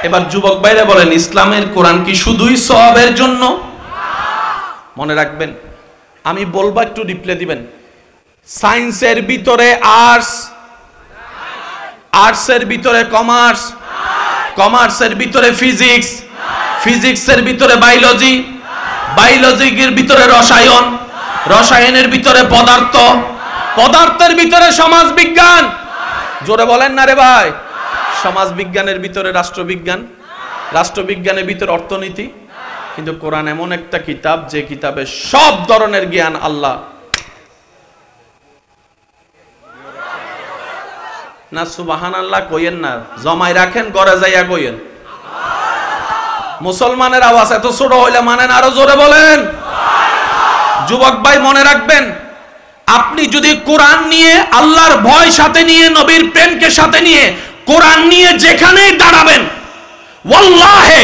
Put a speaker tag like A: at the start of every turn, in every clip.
A: এবার যুবক ভাইরা বলেন, ইসলামের কোরআন কি শুধুই সওয়াবের জন্য? মনে রাখবেন, আমি বলবো একটু রিপ্লাই দিবেন। সায়েন্সের ভিতরে আর্টস, আর্টসের ভিতরে কমার্স, কমার্সের ভিতরে ফিজিক্স, ফিজিক্সের ভিতরে বায়োলজি, বায়োলজির ভিতরে রসায়ন, রসায়নের ভিতরে পদার্থ, পদার্থের ভিতরে সমাজ বিজ্ঞান। জোরে বলেন না রে ভাই। সমাজ বিজ্ঞানের ভিতরে রাষ্ট্রবিজ্ঞান, রাষ্ট্রবিজ্ঞানের ভিতরে অর্থনীতি। কিন্তু কোরআন এমন একটা কিতাব যে কিতাবে সব ধরনের জ্ঞান আল্লাহ না। সুবহানাল্লাহ কইেন না, জমাই রাখেন, ঘরে যাইয়া কইেন। মুসলমানের আওয়াজ এত ছোট হইলে মানেন, আরো জোরে বলেন। যুবক ভাই মনে রাখবেন, আপনি যদি কোরআন নিয়ে, আল্লাহর ভয় সাথে নিয়ে, নবীর প্রেমকে সাথে নিয়ে কোরআন নিয়ে যেখানেই দাঁড়াবেন, ওয়াল্লাহি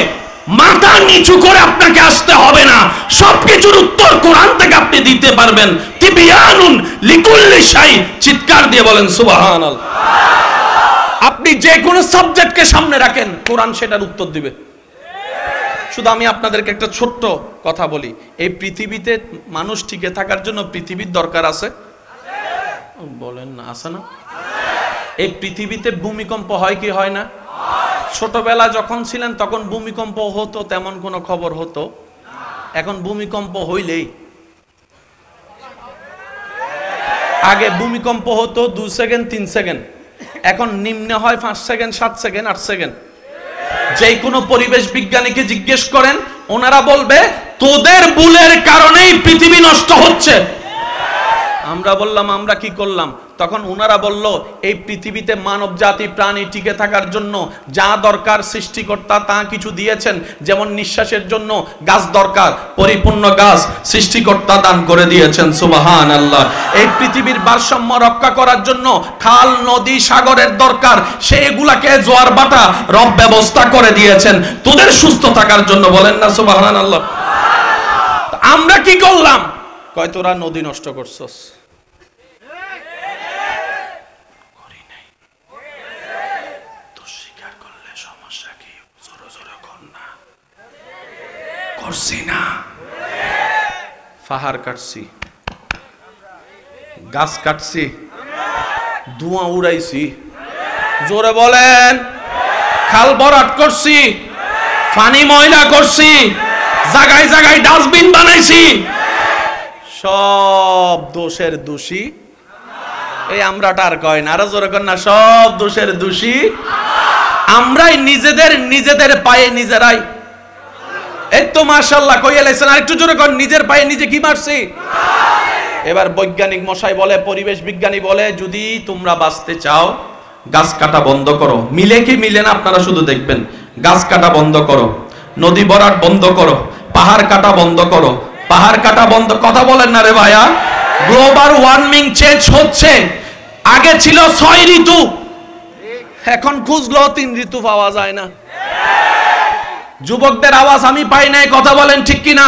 A: মাথা নিচু করে আপনাকে আসতে হবে না, সবকিছুর উত্তর কোরআন থেকে আপনি দিতে পারবেন। তিবিয়ানুন লিকুল্লি শাই, চিৎকার দিয়ে বলেন সুবহানাল্লাহ। আপনি যে কোনো সাবজেক্টকে সামনে রাখেন, কোরআন সেটার উত্তর দিবে। শুধু আমি আপনাদেরকে একটা ছোট্ট কথা বলি, এই পৃথিবীতে মানুষ টিকে থাকার জন্য পৃথিবীর দরকার আছে? বলেন না, আছে না? এই পৃথিবীতে ভূমিকম্প হয় কি হয় না? ছোটবেলা যখন ছিলেন তখন ভূমিকম্প হতো, তেমন কোনো খবর হতো? এখন ভূমিকম্প হইলেই, আগে ভূমিকম্প হতো 2 সেকেন্ড 3 সেকেন্ড, এখন নিম্নে হয় 5 সেকেন্ড 7 সেকেন্ড 8 সেকেন্ড। যে কোনো পরিবেশ বিজ্ঞানীকে জিজ্ঞেস করেন, ওনারা বলবে তোদের ভুলের কারণেই পৃথিবী নষ্ট হচ্ছে। আমরা বললাম আমরা কি করলাম? তখন ওনারা বলল, এই পৃথিবীতে মানব জাতি প্রাণী টিকে থাকার জন্য যা দরকার সৃষ্টিকর্তা তা কিছু দিয়েছেন। যেমন নিঃশ্বাসের জন্য গাছ দরকার, পরিপূর্ণ গাছ সৃষ্টিকর্তা দান করে দিয়েছেন, সুবহানাল্লাহ। এই পৃথিবীর ভারসাম্য রক্ষা করার জন্য খাল, নদী, সাগরের দরকার, সেগুলাকে জোয়ার বাটা রব ব্যবস্থা করে দিয়েছেন তোদের সুস্থ থাকার জন্য। বলেন না সুবহানাল্লাহ। আমরা কি করলাম? কয় তোরা নদী নষ্ট করছস। করছি না, পাহাড় কাটছি, গাছ কাটছি, ধোঁয়া উড়াইছি, জোরে বলেন। খাল ভরাট করছি, পানি ময়লা করছি, জায়গায় জায়গায় ডাস্টবিন বানাইছি। সব দোষের দোষী এই আমরাটা, আর কয় না, আরো জোরে কর না, সব দোষের দোষী আমরাই। নিজেদের পায়ে নিজেরাই। এই তো মাশাআল্লাহ কইয়া লাইছেন, আরেকটু জোরে কর, নিজের পায়ে নিজে কি মারছি। এবার বৈজ্ঞানিক মশাই বলে, পরিবেশ বিজ্ঞানী বলে, যদি তোমরা বাঁচতে চাও গাছ কাটা বন্ধ করো। মিলে কি মিলে না আপনারা শুধু দেখবেন। গাছ কাটা বন্ধ করো, নদী ভরাট বন্ধ করো, পাহাড় কাটা বন্ধ করো, পাহাড় কাটা বন্ধ। কথা বলেন না রে ভাইয়া। গ্লোবাল ওয়ার্মিং চেঞ্জ হচ্ছে। আগে ছিল 6 ঋতু, এখন খুঁজলেও 3 ঋতু পাওয়া যায় না। যুবকদের আওয়াজ আমি পাই নাই, কথা বলেন ঠিক কিনা?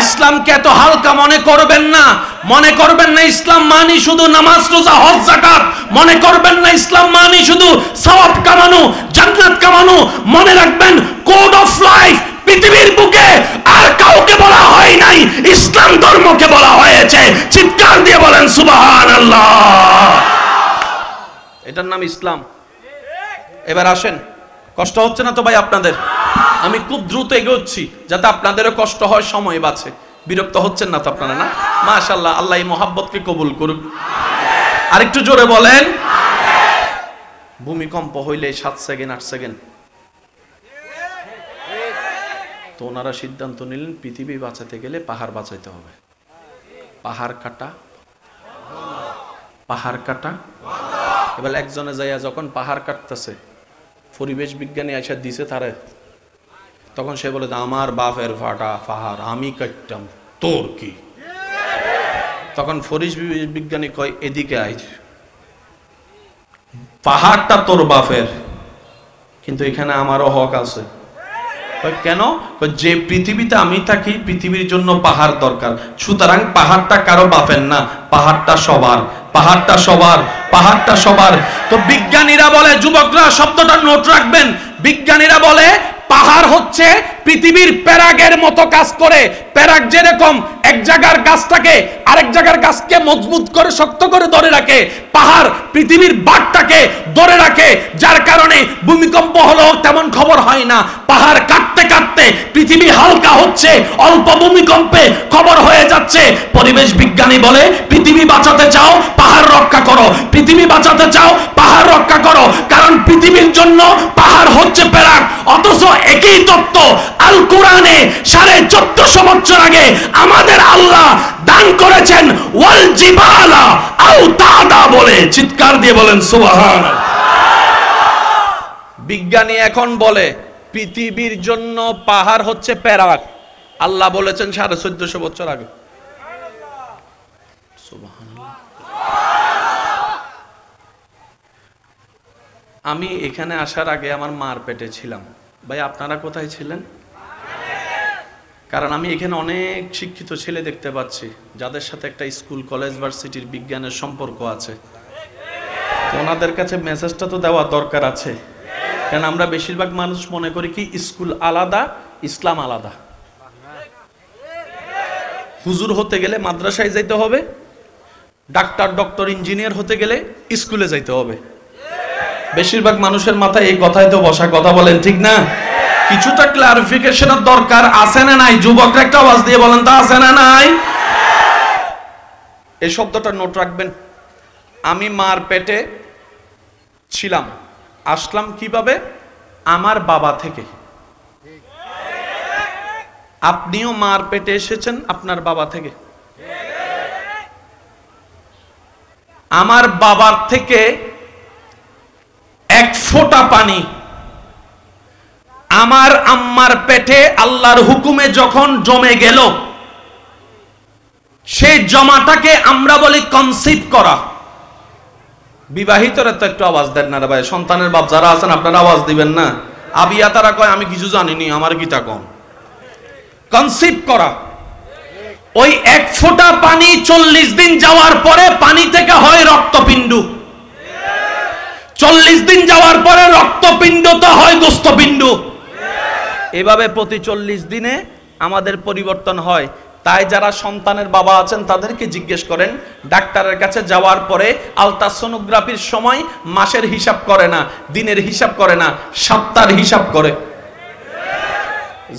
A: ইসলামকে এত হালকা মনে করবেন না। মনে করবেন না ইসলাম মানি শুধু নামাজ, রোজা, হজ, যাকাত। মনে করবেন না ইসলাম মানি শুধু সওয়াব কামানো, জান্নাত কামানো। মনে রাখবেন, কোড অফ লাইফ পৃথিবীর বুকে আর কাউকে বলা হয় নাই, ইসলাম ধর্মকে বলা হয়েছে। চিৎকার দিয়ে বলেন সুবহানাল্লাহ। এটার নাম ইসলাম। এবার আসেন, কষ্ট হচ্ছে না তো ভাই আপনাদের? আমি খুব দ্রুত এগোচ্ছি যাতে আপনাদেরও কষ্ট হয়, সময় বাঁচে। বিরক্ত হচ্ছেন না তো আপনারা? না, মাশাআল্লাহ। আল্লাহ এই মহাব্বতকে কবুল করুক। আরেকটু জোরে বলেন। ভূমিকম্প হইলে 7 সেকেন্ড 8 সেকেন্ড। তো ওনারা সিদ্ধান্ত নিলেন, পৃথিবী বাঁচাতে গেলে পাহাড় বাঁচাইতে হবে। পাহাড় কাটা, পাহাড় কাটা। এবার একজনে যাইয়া যখন পাহাড় কাটতেছে, পরিবেশ বিজ্ঞানী আইসা দিছে তারে, তখন সে বলে, আমার বাপের ফাটা পাহাড় আমি কাটতাম, তোর কি? তখন পরিবেশ বিজ্ঞানী কয়, এদিকে আই, পাহাড়টা তোর বাপের, কিন্তু এখানে আমারও হক আছে। কেন? যে পৃথিবীতে আমি থাকি, পৃথিবীর জন্য পাহাড় দরকার, সুতরাং পাহাড়টা কারো বাপের না, পাহাড়টা সবার। পাহাড়টা সবার, পাহাড়টা সবার। তো বিজ্ঞানীরা বলে, যুবকরা শব্দটা নোট রাখবেন, বিজ্ঞানীরা বলে পাহাড় হচ্ছে পৃথিবীর প্যারাগের মতো কাজ করে। প্যারাগ যেরকম এক জায়গার গাছটাকে আরেক জায়গার গাছকে মজবুত করে শক্ত করে ধরে রাখে, পাহাড় পৃথিবীর বাঁটটাকে ধরে রাখে, যার কারণে ভূমিকম্প হলো তেমন খবর হয় না। পাহাড় কাটতে কাটতে পৃথিবী হালকা হচ্ছে, অল্প ভূমিকম্পে খবর হয়ে যাচ্ছে। পরিবেশ বিজ্ঞানী বলে পৃথিবী বাঁচাতে চাও পাহাড় রক্ষা করো, পৃথিবী বাঁচাতে চাও পাহাড় রক্ষা করো, কারণ পৃথিবীর জন্য পাহাড় হচ্ছে প্যারাগ। অথচ একই তত্ত্ব আল কোরআনে 1450 বছর আগে আমাদের আল্লাহ দান করেছেন ওয়াল জিবালা আওতাদা বলে। চিৎকার দিয়ে বলেন সুবহানাল্লাহ। বিজ্ঞানী এখন বলে পৃথিবীর জন্য পাহাড় হচ্ছে প্যারাগ, আল্লাহ বলেছেন 1450 বছর আগে। সুবহানাল্লাহ। আমি এখানে আসার আগে আমার মার পেটে ছিলাম। ভাই আপনারা কোথায় ছিলেন? কারণ আমি এখানে অনেক শিক্ষিত ছেলে দেখতে পাচ্ছি যাদের সাথে একটা স্কুল কলেজ ভার্সিটির বিজ্ঞানের সম্পর্ক আছে। ওনাদের কাছে মেসেজটা তো দেওয়া দরকার আছে, কারণ আমরা বেশিরভাগ মানুষ মনে করি কি স্কুল আলাদা ইসলাম আলাদা। হুজুর হতে গেলে মাদ্রাসায় যাইতে হবে, ডাক্তার ডক্টর ইঞ্জিনিয়ার হতে গেলে স্কুলে যাইতে হবে। বেশিরভাগ মানুষের মাথায় এই কথাই তো বসা, কথা বলেন ঠিক না? কিছুটা ক্লারিফিকেশনের দরকার আছে না নাই? যুবকরা একটা আওয়াজ দিয়ে বলেন তো, আছে না নাই? এই শব্দটা নোট রাখবেন। আমি মার পেটে ছিলাম, আসলাম কিভাবে? আমার বাবা থেকে। আপনিও মার পেটে এসেছেন আপনার বাবা থেকে। আমার বাবার থেকে এক ফোঁটা পানি আমার আম্মার পেটে আল্লাহর হুকুমে যখন জমে গেল, সেই জমাটাকে আমরা বলি কনসিভ করা। বিবাহিতরা তো একটু আওয়াজ দেন না রে ভাই, সন্তানের বাপ যারা আছেন আপনারা আওয়াজ দিবেন না। আবিয়া তারা কয় আমি কিছু জানিনি, আমার গীতা কম। কনসিভ করা, ওই এক ফোঁটা পানি 40 দিন যাওয়ার পরে পানি থেকে হয় রক্তপিণ্ড, 40 দিন যাওয়ার পরে রক্তপিণ্ড তো হয় গোস্তপিণ্ড। এভাবে প্রতি 40 দিনে আমাদের পরিবর্তন হয়। তাই যারা সন্তানের বাবা আছেন তাদেরকে জিজ্ঞেস করেন, ডাক্তারের কাছে যাওয়ার পরে আলট্রাসোনোগ্রাফির সময় মাসের হিসাব করে না, দিনের হিসাব করে না, সপ্তাহের হিসাব করে।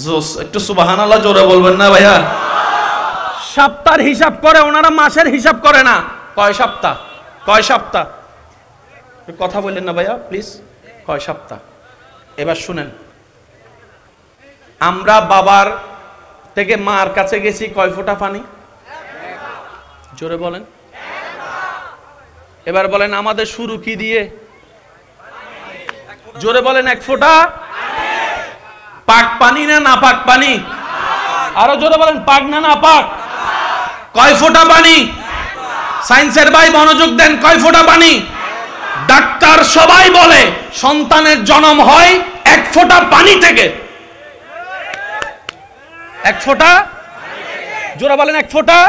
A: জোস, একটু সুবহানাল্লাহ জোরে বলবেন না ভাইয়া? সপ্তাহের হিসাব করে, ওনারা মাসের হিসাব করে না। কয় সপ্তাহ? কয় সপ্তাহ? কথা বললেন না ভাইয়া প্লিজ, কয় সপ্তাহ? এবার শুনেন, আমরা বাবার থেকে মার কাছে গেছি কয় ফোঁটা পানি? জোরে বলেন। এবার বলেন আমাদের শুরু কি দিয়ে? জোরে বলেন। এক ফোঁটা। পাক পানি না নাপাক পানি? আরো জোরে বলেন, পাক না নাপাক? কয় ফোঁটা পানি? সায়েন্সের ভাই মনোযোগ দেন, কয় ফোঁটা পানি? ডাক্তার সবাই বলে সন্তানের জন্ম হয় এক ফোঁটা পানি থেকে। এক ফোঁটা? জোরে বলেন, এক ফোঁটা।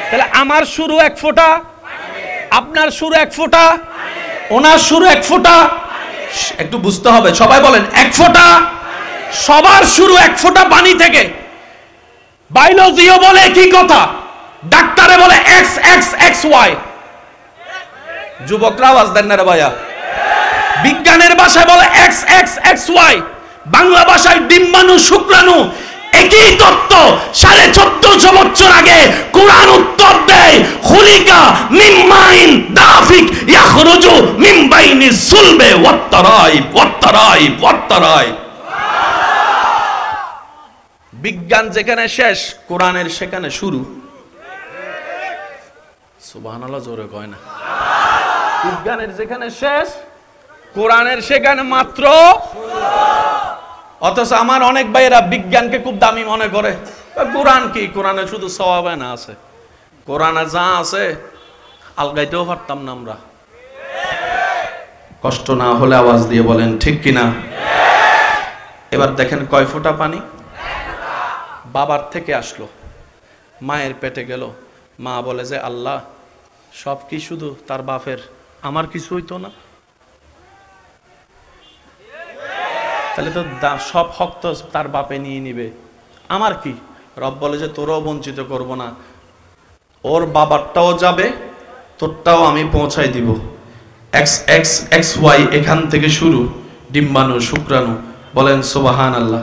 A: তাহলে আমার শুরু এক ফোঁটা, আপনার শুরু এক ফোঁটা, ওনার শুরু এক ফোঁটা। একটু বুঝতে হবে, সবাই বলেন এক ফোঁটা। সবার শুরু এক ফোঁটা পানি থেকে। বায়োলজিও বলে কি কথা, ডাক্তারে বলে এক্স এক্স এক্স ওয়াই। যুবকরা আওয়াজ দেন না রে ভাইয়া। বিজ্ঞানের ভাষায় বলে x x x y, Bangla ভাষায় ডিম্বাণু শুক্রাণু। একই তত্ত্ব 1450 বছর আগে কোরআন উত্তর দেয়, খুলিকা মিন মাইন দাফিক ইয়াখরুজু মিন বাইনি সুলবে ওয়াত্তারাইব ওয়াত্তারাইব ওয়াত্তারাইব। বিজ্ঞান যেখানে শেষ, কোরআনের সেখানে শুরু। সুবহানাল্লাহ জোরে কয় না? বিজ্ঞানের যেখানে শেষ, কোরআনের সেখানে মাত্র। অথচ আমার অনেক ভাইয়েরা বিজ্ঞানকে খুব দামি মনে করে। কোরআন কি? কোরআনে শুধু সওয়াব না আছে, কোরআনে যা আছে আলগাইতেও পারতাম না আমরা। কষ্ট না হলে আওয়াজ দিয়ে বলেন ঠিক কিনা? এবার দেখেন কয় ফোঁটা পানি বাবার থেকে আসলো, মায়ের পেটে গেল। মা বলে যে আল্লাহ সব কি শুধু তার বাপের? আমার কিছু হইতো না? তাহলে তো সব হক তো তার বাপে নিয়ে নিবে, আমার কি? রব বলে যে তোরাও বঞ্চিত করব না, ওর বাবারটাও যাবে, তোরটাও আমি পৌঁছাই দিব। এক্স এক্স এক্স ওয়াই এখান থেকে শুরু, ডিম্বাণু শুক্রাণু। বলেন সুবহানাল্লাহ।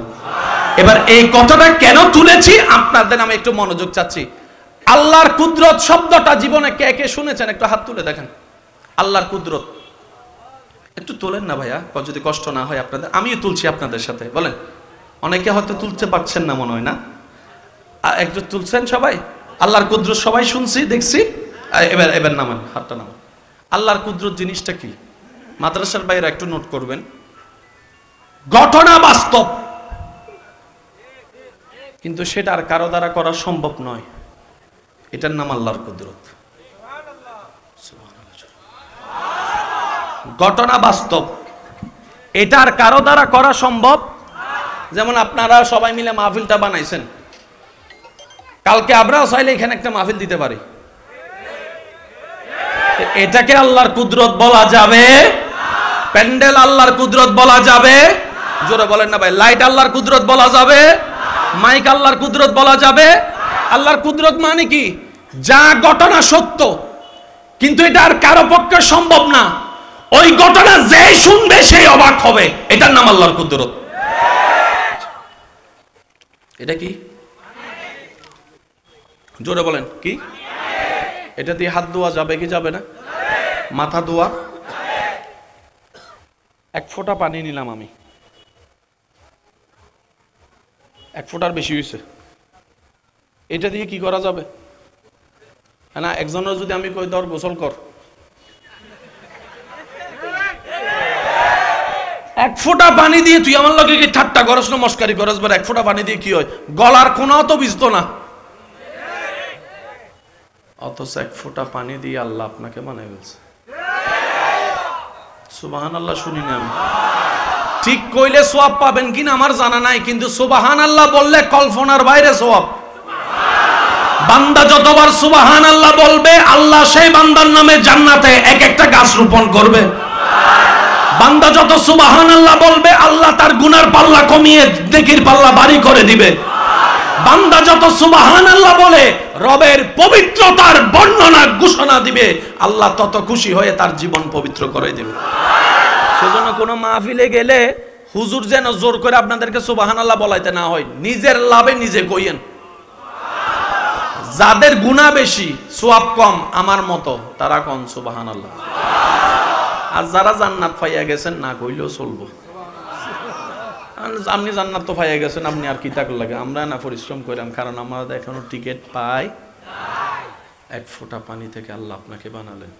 A: এবার এই কথাটা কেন তুলেছি আপনাদের আমি একটু মনোযোগ চাচ্ছি। আল্লাহর কুদরত শব্দটা জীবনে কে কে শুনেছেন? একটু হাত তুলে দেখেন। আল্লাহর কুদরত একটু তোলেন না ভাইয়া, যদি কষ্ট না হয় আপনাদের, আমিও তুলছি আপনাদের সাথে। বলেন, অনেকে হয়তো তুলতে পারছেন না মনে হয় না, একটু তুলছেন সবাই? আল্লাহর কুদরত সবাই শুনছি দেখছি। এবার এবার নামান, হাতটা নামান। আল্লাহর কুদরত জিনিসটা কি? মাদ্রাসার বাইরে একটু নোট করবেন। ঘটনা বাস্তব, কিন্তু সেটা আর কারো দ্বারা করা সম্ভব নয়। এটার নাম আল্লাহর কুদরত। ঘটনা বাস্তব, এটা আর কারো দ্বারা করা সম্ভব। যেমন আপনারা সবাই মিলে মাহফিলটা বানাইছেন, কালকে আমরাও চাইলে এখানে একটা মাহফিল দিতে পারি। এটাকে আল্লাহর কুদরত বলা যাবে? প্যান্ডেল আল্লাহর কুদরত বলা যাবে? জোরে বলেন না ভাই। লাইট আল্লাহর কুদরত বলা যাবে? মাইক আল্লাহর কুদরত বলা যাবে? আল্লাহর কুদরত মানে কি? যা ঘটনা সত্য, কিন্তু এটা আর কারো পক্ষে সম্ভব না, ওই ঘটনা যে শুনবে সেই অবাক হবে, এটার নাম আল্লাহর কুদরত। এটা কি? জোরে বলেন কি? এটা দিয়ে হাত ধোয়া যাবে কি যাবে না? মাথা ধোয়া? এক ফোঁটা পানি নিলাম আমি, এক ফোঁটার বেশি হয়েছে, এটা দিয়ে কি করা যাবে? না, একজনের যদি আমি কই ধর গোসল কর, এক ফোঁটা পানি দিয়ে তুই আমার লগে কি ঠাট্টা করস না মস্কারি করস? এক ফোঁটা পানি দিয়ে কি হয়? গলার কোনাও তো ভিজতো না, অথচ এক ফোঁটা পানি দিয়ে আল্লাহ আপনাকে বানাই ফেলছে। সুবহানাল্লাহ শুনি না আমি? ঠিক কইলে সওয়াব পাবেন কিনা আমার জানা নাই, কিন্তু সুবহানাল্লাহ বললে কল্পনার বাইরে সওয়াব। বান্দা যতবার সুবহানাল্লাহ বলবে, আল্লাহ সেই বান্দার নামে জান্নাতে এক একটা গাছ রোপণ করবে। বান্দা যত সুবহানাল্লাহ বলবে, আল্লাহ তার গুনার পাল্লা কমিয়ে নেকির পাল্লা ভারী করে দিবে। বান্দা যত সুবহানাল্লাহ বলে রবের পবিত্রতার বর্ণনা ঘোষণা দিবে, আল্লাহ তত খুশি হয়ে তার জীবন পবিত্র করে দিবে। সেজন্য কোন মাহফিলে গেলে হুজুর যেন জোর করে আপনাদেরকে সুবহানাল্লাহ বলাইতে না হয়, নিজের লাভে নিজে কইয়েন। যাদের গুনাহ বেশি সওয়াব কম আমার মতো, তারা কোন সুবহানাল্লাহ। আর যারা জান্নাত পাইয়া গেছেন না কইলেও চলবো। আপনি জান্নাত তো পাইয়া গেছেন, আপনি আর কি তাক লাগে? আমরা না পরিশ্রম করলাম, কারণ আমরা এখনো টিকিট পাই। এক ফোঁটা পানি থেকে আল্লাহ আপনাকে বানালেন।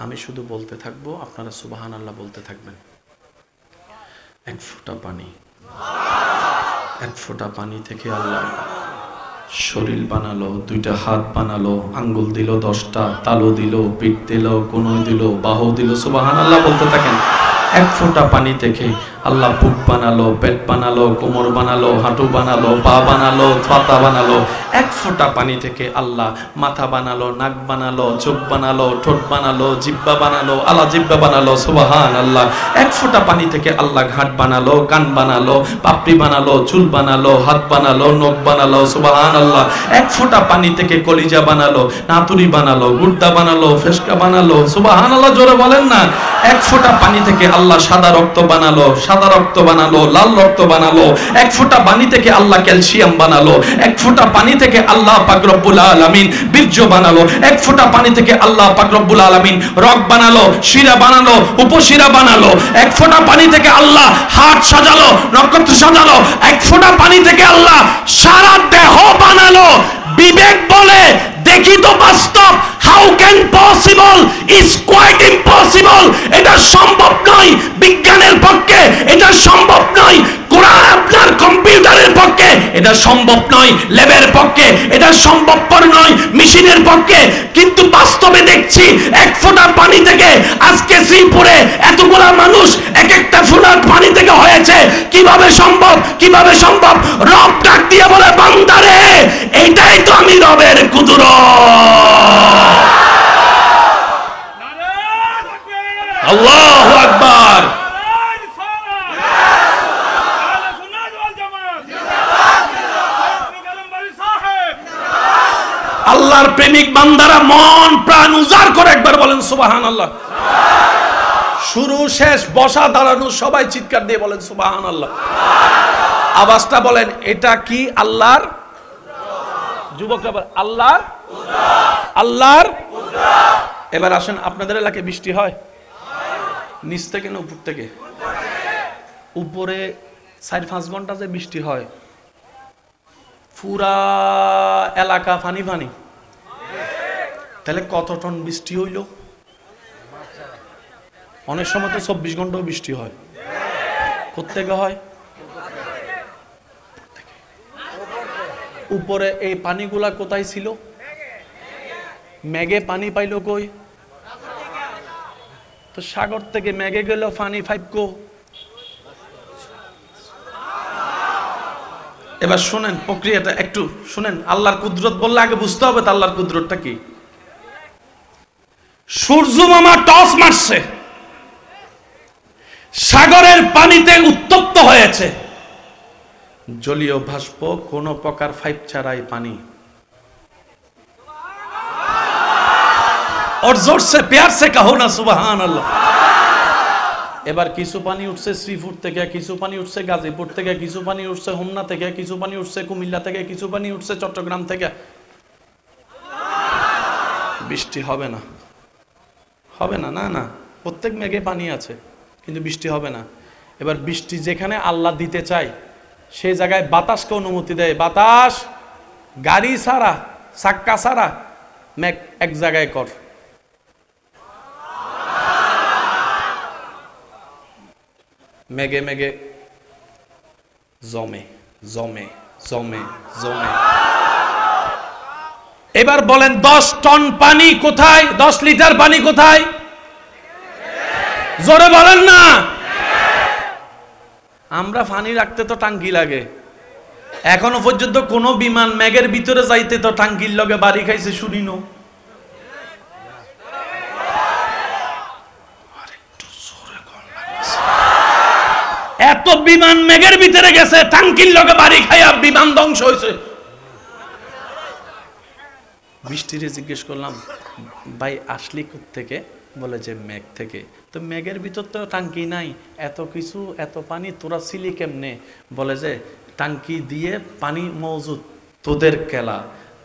A: আমি শুধু বলতে থাকবো, আপনারা সুবহানাল্লাহ বলতে থাকবেন। এক ফোঁটা পানি, এক ফোঁটা পানি থেকে আল্লাহ শরীর বানালো, দুইটা হাত বানালো, আঙ্গুল দিল 10টা, তালু দিল, পিঠ দিল, কোনই দিল, বাহু দিল। সুবহানাল্লাহ বলতে থাকেন। এক ফোঁটা পানি থেকে আল্লাহ বুক বানালো, পেট বানালো, কোমর বানালো, হাঁটু বানালো, পা বানালো, পাতা বানালো। এক ফোঁটা পানি থেকে আল্লাহ মাথা বানালো, নাক বানালো, চোখ বানালো, ঠোঁট বানালো, জিহ্বা বানালো, আলা জিহ্বা বানালো। সুবহানাল্লাহ। এক ফোঁটা পানি থেকে আল্লাহ ঘাট বানালো, কান বানালো, পাপড়ি বানালো, চুল বানালো, হাত বানালো, নখ বানালো। সুবহানাল্লাহ। এক ফোঁটা পানি থেকে কলিজা বানালো, নাতুরি বানালো, গুর্দা বানালো, ফেসকা বানালো। সুবহানাল্লাহ জোরে বলেন না। এক ফোঁটা পানি থেকে আল্লাহ সাদা রক্ত বানালো, সাদা রক্ত বানালো, লাল রক্ত বানালো। এক ফোঁটা পানি থেকে আল্লাহ ক্যালসিয়াম বানালো। এক ফোঁটা পানি থেকে আল্লাহ পাক রব্বুল আলামিন বীর্য বানালো। এক ফোঁটা পানি থেকে আল্লাহ পাক রব্বুল আলামিন রগ বানালো, শিরা বানালো, উপশিরা বানালো। এক ফোঁটা পানি থেকে আল্লাহ হাত সাজালো, নক্ষত্র সাজালো। এক ফোঁটা পানি থেকে আল্লাহ সারা দেহ বানালো। বিবেক বলে দেখি তো বাস্তব, how can possible, is quite impossible. এটা সম্ভব নয় বিজ্ঞানের পক্ষে, এটা সম্ভব নয় কোরআন আপনার কম্পিউটারের পক্ষে, এটা সম্ভব নয় ল্যাবের পক্ষে, এটা সম্ভবপর নয় মেশিনের পক্ষে। কিন্তু বাস্তবে দেখছি এক ফোঁটা পানি থেকে আজকে শ্রীপুরে এতগুলা মানুষ এক একটা ফোঁটা পানি থেকে হয়েছে। কিভাবে সম্ভব? কিভাবে সম্ভব? রব ডাক দিয়ে বলে, বান্দারে এইটাই তো আমি রবের কুদরত। আল্লাহু আকবার। আল্লাহর প্রেমিক বান্দারা মন প্রাণ উজাড় করে একবার বলেন সুবহানাল্লাহ। শুরু শেষ বসা দাঁড়ানো সবাই চিৎকার দিয়ে বলেন সুবহানাল্লাহ। আওয়াজটা বলেন, এটা কি আল্লাহর? যুবকরা বলেন আল্লাহর, আল্লাহর। এবার আসেন, আপনাদের এলাকায় বৃষ্টি হয়? নিচ থেকে না উপর থেকে? উপরে 4-5 ঘন্টা যে বৃষ্টি হয়, পুরা এলাকা পানি পানি, তাহলে কত টন বৃষ্টি হইল? অনেক সময় তো 24 ঘন্টাও বৃষ্টি হয়। কোত্থেকে হয়? উপরে এই পানিগুলা কোথায় ছিল? মেঘে পানি পাইল কই? তো সাগর থেকে মেঘে গেল পানি ফাইকো। এবার শুনেন প্রক্রিয়াটা একটু শুনেন। আল্লাহর কুদরত বললে আগে বুঝতে হবে তো আল্লাহর কুদরতটা কি। সূর্য মামা টস মারছে, সাগরের পানিতে উত্তপ্ত হয়েছে, জলীয় বাষ্প কোন প্রকার ফাইপ ছাড়াই পানি और जोर से प्यार से कहो ना सुबहान अल्लाह। এবার কিছু পানি উঠছে শ্রীপুর থেকে, কিছু পানি উঠছে গাজীপুর থেকে, কিছু পানি উঠছে হোমনা থেকে, কিছু পানি উঠছে কুমিল্লা থেকে, কিছু পানি উঠছে চট্টগ্রাম থেকে। বৃষ্টি হবে না, হবে না, না না, প্রত্যেক মেঘে পানি আছে কিন্তু বৃষ্টি হবে না। এবার বৃষ্টি যেখানে আল্লাহ দিতে চায় সেই জায়গায় বাতাসকে অনুমতি দেয়। বাতাস গাড়ি ছাড়া, চাক্কা ছাড়া মেঘ এক জায়গায় কর। মেঘে মেঘে জমে জমে জমে জমে। এবার বলেন 10 টন পানি কোথায়? 10 লিটার পানি কোথায়? জোরে বলেন না। আমরা পানি রাখতে তো টাঙ্কি লাগে, এখনো পর্যন্ত কোন বিমান মেঘের ভিতরে যাইতে তো টাঙ্কির লগে বাড়ি খাইছে শুনিনো। এত বিমান মেঘের ভিতরে গেছে, টাঙ্কির লগে বাড়ি খাইয়া বিমান ধ্বংস হয়েছে। বৃষ্টিরে জিজ্ঞেস করলাম, ভাই আসলি থেকে? বলে যে মেঘ থেকে। তো মেঘের ভিতর তো টাঙ্কি নাই, এত কিছু এত পানি তোরা ছিলি কেমনে? বলে যে টাঙ্কি দিয়ে পানি মজুদ, তোদের কেলা,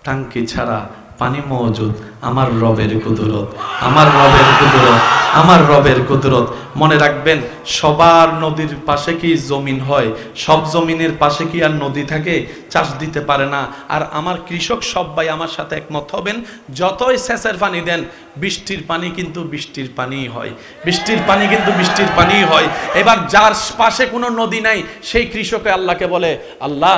A: টাঙ্কি ছাড়া পানি মজুদ আমার রবের কুদরত, আমার রবের কুদরত, আমার রবের কুদরত। মনে রাখবেন, সবার নদীর পাশে কি জমিন হয়? সব জমিনের পাশে কি আর নদী থাকে? চাষ দিতে পারে না। আর আমার কৃষক সব ভাই আমার সাথে একমত হবেন, যতই সেচের পানি দেন বৃষ্টির পানি কিন্তু বৃষ্টির পানিই হয়, বৃষ্টির পানি কিন্তু বৃষ্টির পানিই হয়। এবার যার পাশে কোনো নদী নাই সেই কৃষকে আল্লাহকে বলে, আল্লাহ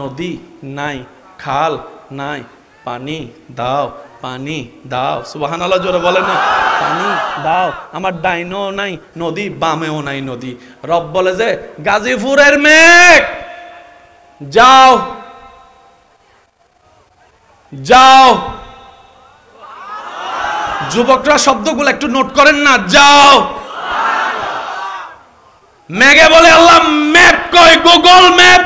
A: নদী নাই, খাল নাই, পানি দাও, পানি দাও। সুবহানাল্লাহ জোরে বলে না, পানি দাও। আমার ডাইনেও নাই নদী, বামেও নাই নদী। রব বলে যে গাজীপুরের মেঘ যাও যাও। যুবকরা শব্দগুলো একটু নোট করেন না, যাও। মেঘে বলে আল্লাহ ম্যাপ কই? Google map.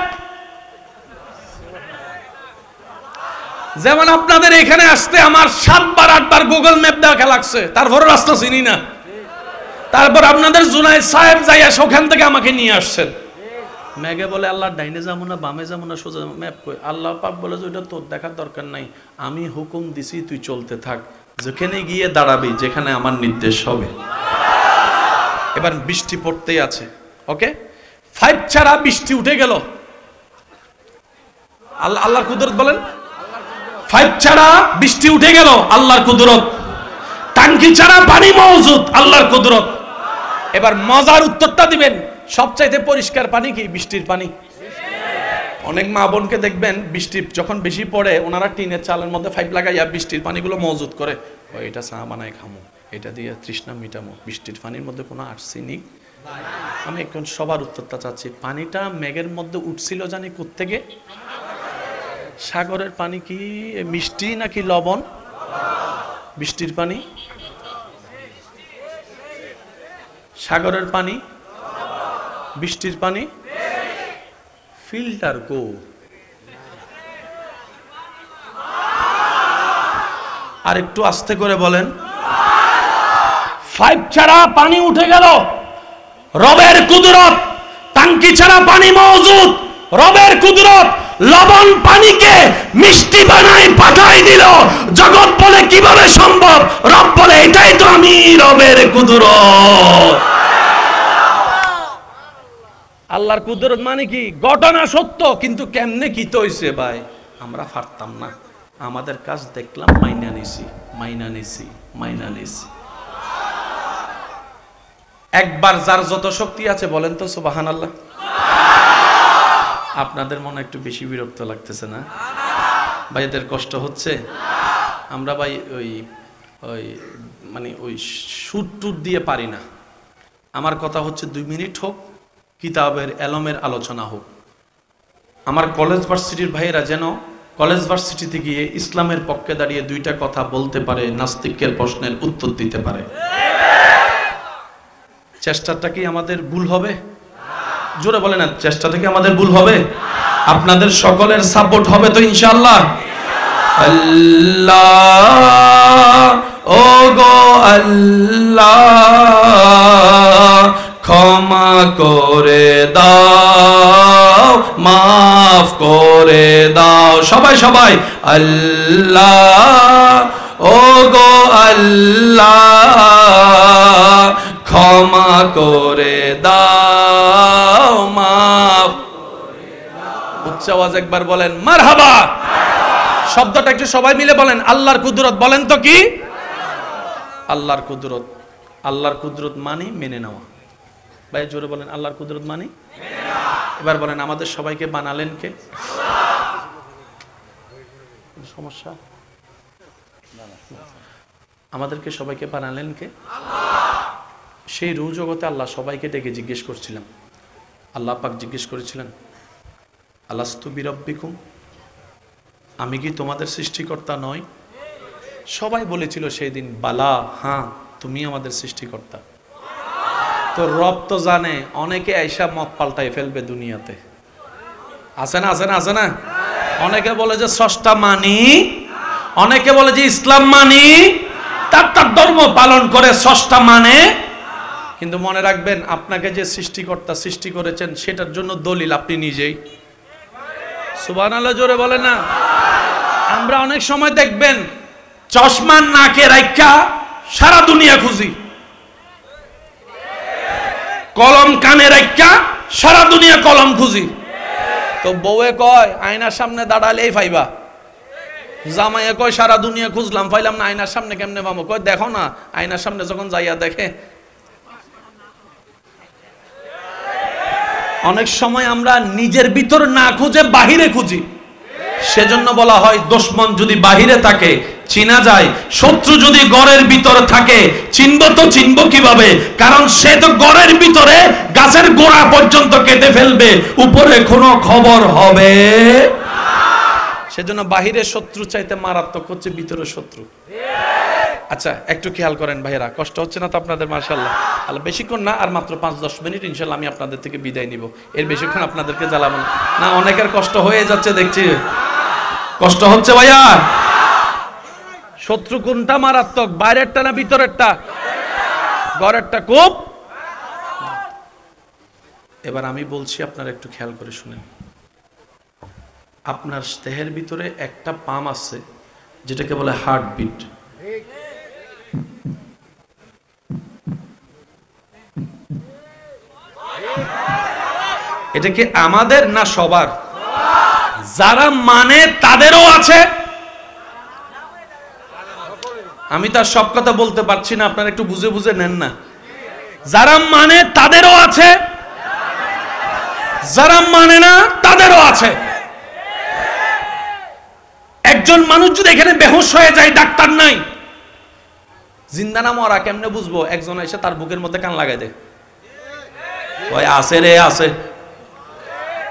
A: যেমন আপনাদের এখানে আসতে আমার 7বার 8বার গুগল ম্যাপ দেখা লাগছে, তারপর রাস্তা চিনি না। তারপর আপনাদের জুনায়েদ সাহেব যাইয়া ওখান থেকে আমাকে নিয়ে আসছেন। মেঘে বলে আল্লাহ ডাইনে যাবো না বামে যাবো না সোজা, ম্যাপ কই? আল্লাহ পাক বলে যে ওটা তোর দেখার দরকার নাই, আমি হুকুম দিছি তুই চলতে থাক, যেখানে গিয়ে দাঁড়াবি যেখানে আমার নির্দেশ হবে। এবার বৃষ্টি পড়তেই আছে, ওকে 5 ছাড়া বৃষ্টি উঠে গেল। আল্লাহ, আল্লাহর কুদরত বলেন, 5 ছাড়া বৃষ্টি উঠে গেল, আল্লাহর কুদরত। টাঙ্কি ছাড়া পানি মওজুদ, আল্লাহর কুদরত। এবার মজার উত্তরটা দিবেন, সবচাইতে পরিষ্কার পানি কি? বৃষ্টির পানি। অনেক মা বোনকে দেখবেন বৃষ্টি যখন বেশি পড়ে ওনারা টিনের চালের মধ্যে 5 লাগাইয়া বৃষ্টির পানিগুলো মওজুদ করে, এটা চা বানায় খামো, এটা দিয়ে তৃষ্ণা মিটামো। বৃষ্টির পানির মধ্যে কোনো আর্সেনিক আমি এখন সবার উত্তরটা চাচ্ছি। পানিটা মেঘের মধ্যে উঠছিল জানি কোত্থেকে? সাগরের পানি কি মিষ্টি নাকি লবণ? বৃষ্টির পানি? সাগরের পানি? বৃষ্টির পানি? ফিল্টার গো। আর একটু আস্তে করে বলেন। 5 ছাড়া পানি উঠে গেল, রবের কুদরত। টাঙ্কি ছাড়া পানি মওজুদ, রবের কুদরত। লবণ পানিকে মিষ্টি বানায় পাঠাই দিল। জগৎ বলে কিভাবে সম্ভব? রব বলে এটাই তো আমি রবের কুদরত। আল্লাহর কুদরত মানে কি? ঘটনা সত্য, কিন্তু কেমনে কি তো হইছে ভাই আমরা পারতাম না। আমাদের কাজ দেখলাম, মাইনা নিছি। একবার যার যত শক্তি আছে বলেন তো সুবহানাল্লাহ। আপনাদের মনে একটু বেশি বিরক্ত লাগতেছে না? ভাইদের কষ্ট হচ্ছে? আমরা ভাই ওই মানে ওই শুট টুট দিয়ে পারি না। আমার কথা হচ্ছে 2 মিনিট হোক, কিতাবের এলমের আলোচনা হোক। আমার কলেজ ভার্সিটির ভাইয়েরা যেন কলেজ ভার্সিটিতে গিয়ে ইসলামের পক্ষে দাঁড়িয়ে 2টা কথা বলতে পারে, নাস্তিকের প্রশ্নের উত্তর দিতে পারে। চেষ্টাটা কি আমাদের ভুল হবে? জোরে বলেন না, চেষ্টাটা কি আমাদের ভুল হবে? আপনাদের সকলের সাপোর্ট হবে তো ইনশাআল্লাহ? আল্লাহ ও গো আল্লাহ, ক্ষমা করে দাও, মাফ করে দাও। সবাই আল্লাহ ও গো আল্লাহ, ক্ষমা করে দাও, মাফ। উচ্চ আওয়াজ একবার বলেন মারহাবা। শব্দটা একটু সবাই মিলে বলেন। আল্লাহর কুদরত বলেন তো কি? আল্লাহর কুদরত। আল্লাহর কুদরত মানে মেনে নেওয়া। ভাই জোরে বলেন, আল্লাহর কুদরত মানে? এবার বলেন, আমাদের সবাইকে বানালেন কে? সমস্যা? আমাদেরকে সবাইকে বানালেন কে? সেই রূহ জগতে আল্লাহ সবাইকে ডেকে জিজ্ঞেস করছিলেন। আল্লাহ পাক জিজ্ঞেস করেছিলেন, আলাস্তু বিরব্বিকুম, আমি কি তোমাদের সৃষ্টিকর্তা নই? সবাই বলেছিল সেই দিন, বালা, হ্যাঁ তুমি আমাদের সৃষ্টিকর্তা। তো রব তো জানে অনেকে আইসা মত পাল্টাই ফেলবে দুনিয়াতে। আছে না? অনেকে বলে যে স্রষ্টা মানি, অনেকে বলে যে ইসলাম মানি, তার ধর্ম পালন করে স্রষ্টা মানে। কিন্তু মনে রাখবেন, আপনাকে যে সৃষ্টিকর্তা সৃষ্টি করেছেন সেটার জন্য দলিল আপনি নিজেই। সুবহানাল্লাহ জোরে বলেন না। আমরা অনেক সময় দেখবেন চশমা নাকে রাখা সারা দুনিয়া খুঁজি, কলম কানে রাখা সারা দুনিয়া কলম খুঁজি। তো বউয়ে কয় আয়নার সামনে দাঁড়ালেই পাইবা, জামাইয়ে কয় সারা দুনিয়া খুঁজলাম পাইলাম না, আয়নার সামনে কেমনে পাবো? কয় দেখো না, আয়নার সামনে যখন যাইয়া দেখে। অনেক সময় আমরা নিজের ভিতর না খুঁজে বাহিরে খুঁজি। সেজন্য বলা হয় দুশমন যদি বাহিরে থাকে চিনা যায়, শত্রু যদি ঘরের ভিতরে থাকে চিনবো কিভাবে? কারণ সে তো ঘরের ভিতরে গাছের গোড়া পর্যন্ত কেটে ফেলবে, উপরে কোনো খবর হবে। সেজন্য বাহিরের শত্রু চাইতে মারাত্মক হচ্ছে ভিতরের শত্রু। আচ্ছা একটু খেয়াল করেন ভাইয়েরা, কষ্ট হচ্ছে না তো আপনাদের? মাশাআল্লাহ। আল্লাহ বেশিক্ষণ না, আর মাত্র 5-10 মিনিট ইনশাআল্লাহ আমি আপনাদের থেকে বিদায় নিব। এর বেশিক্ষণ আপনাদেরকে জ্বালাবো না। অনেকের কষ্ট হয়ে যাচ্ছে দেখছি। কষ্ট হচ্ছে ভাইয়া? শত্রু কোনটা মারাত্মক, বাইরেরটা না ভিতরেরটা? ঘরেরটা খুব। এবার আমি বলছি, আপনারা একটু খেয়াল করে শুনেন। আপনার দেহের ভিতরে একটা পাম আছে যেটাকে বলে হার্টবিট। এটা কি আমাদের না সবার? যারা মানে তাদেরও আছে। আমি তার সব কথা বলতে পারছি না, আপনারা একটু বুঝে বুঝে নেন না। যারা মানে তাদেরও আছে, যারা মানে না তাদেরও আছে। একজন মানুষ যদি এখানে বেহুশ হয়ে যায়, ডাক্তার নাই, জিন্দা না মরা কেমনে বুঝবো? একজন এসে তার বুকের মধ্যে কান লাগাই দেয়। ওই আছে রে আছে।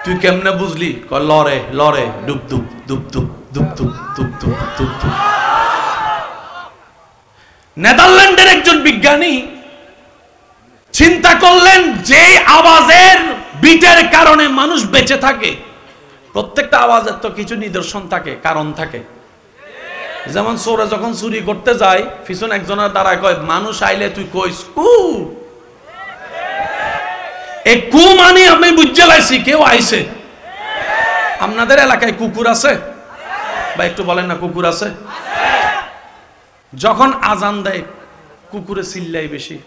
A: তুই কেমনে বুঝলি? কয় লরে লরে, ডুব ডুব ডুব ডুব ডুব ডুব ডুব ডুব ডুব ডুব। নেদারল্যান্ডের একজন বিজ্ঞানী চিন্তা করলেন, যে আওয়াজের বিটের কারণে মানুষ বেঁচে থাকে, প্রত্যেকটা আওয়াজের তো কিছু নিদর্শন থাকে, কারণ থাকে। যেমন চোরে যখন চুরি করতে যায়, পিছন একজনের দ্বারায় কয়, মানুষ আইলে তুই কইস কু। এই কু মানে আমি বুঝতে লাইছি কেউ আইছে। আপনাদের এলাকায় কুকুর আছে বা একটু বলেন না, কুকুর আছে? যখন আজান দেয় কুকুরে চিল্লাই বেশি,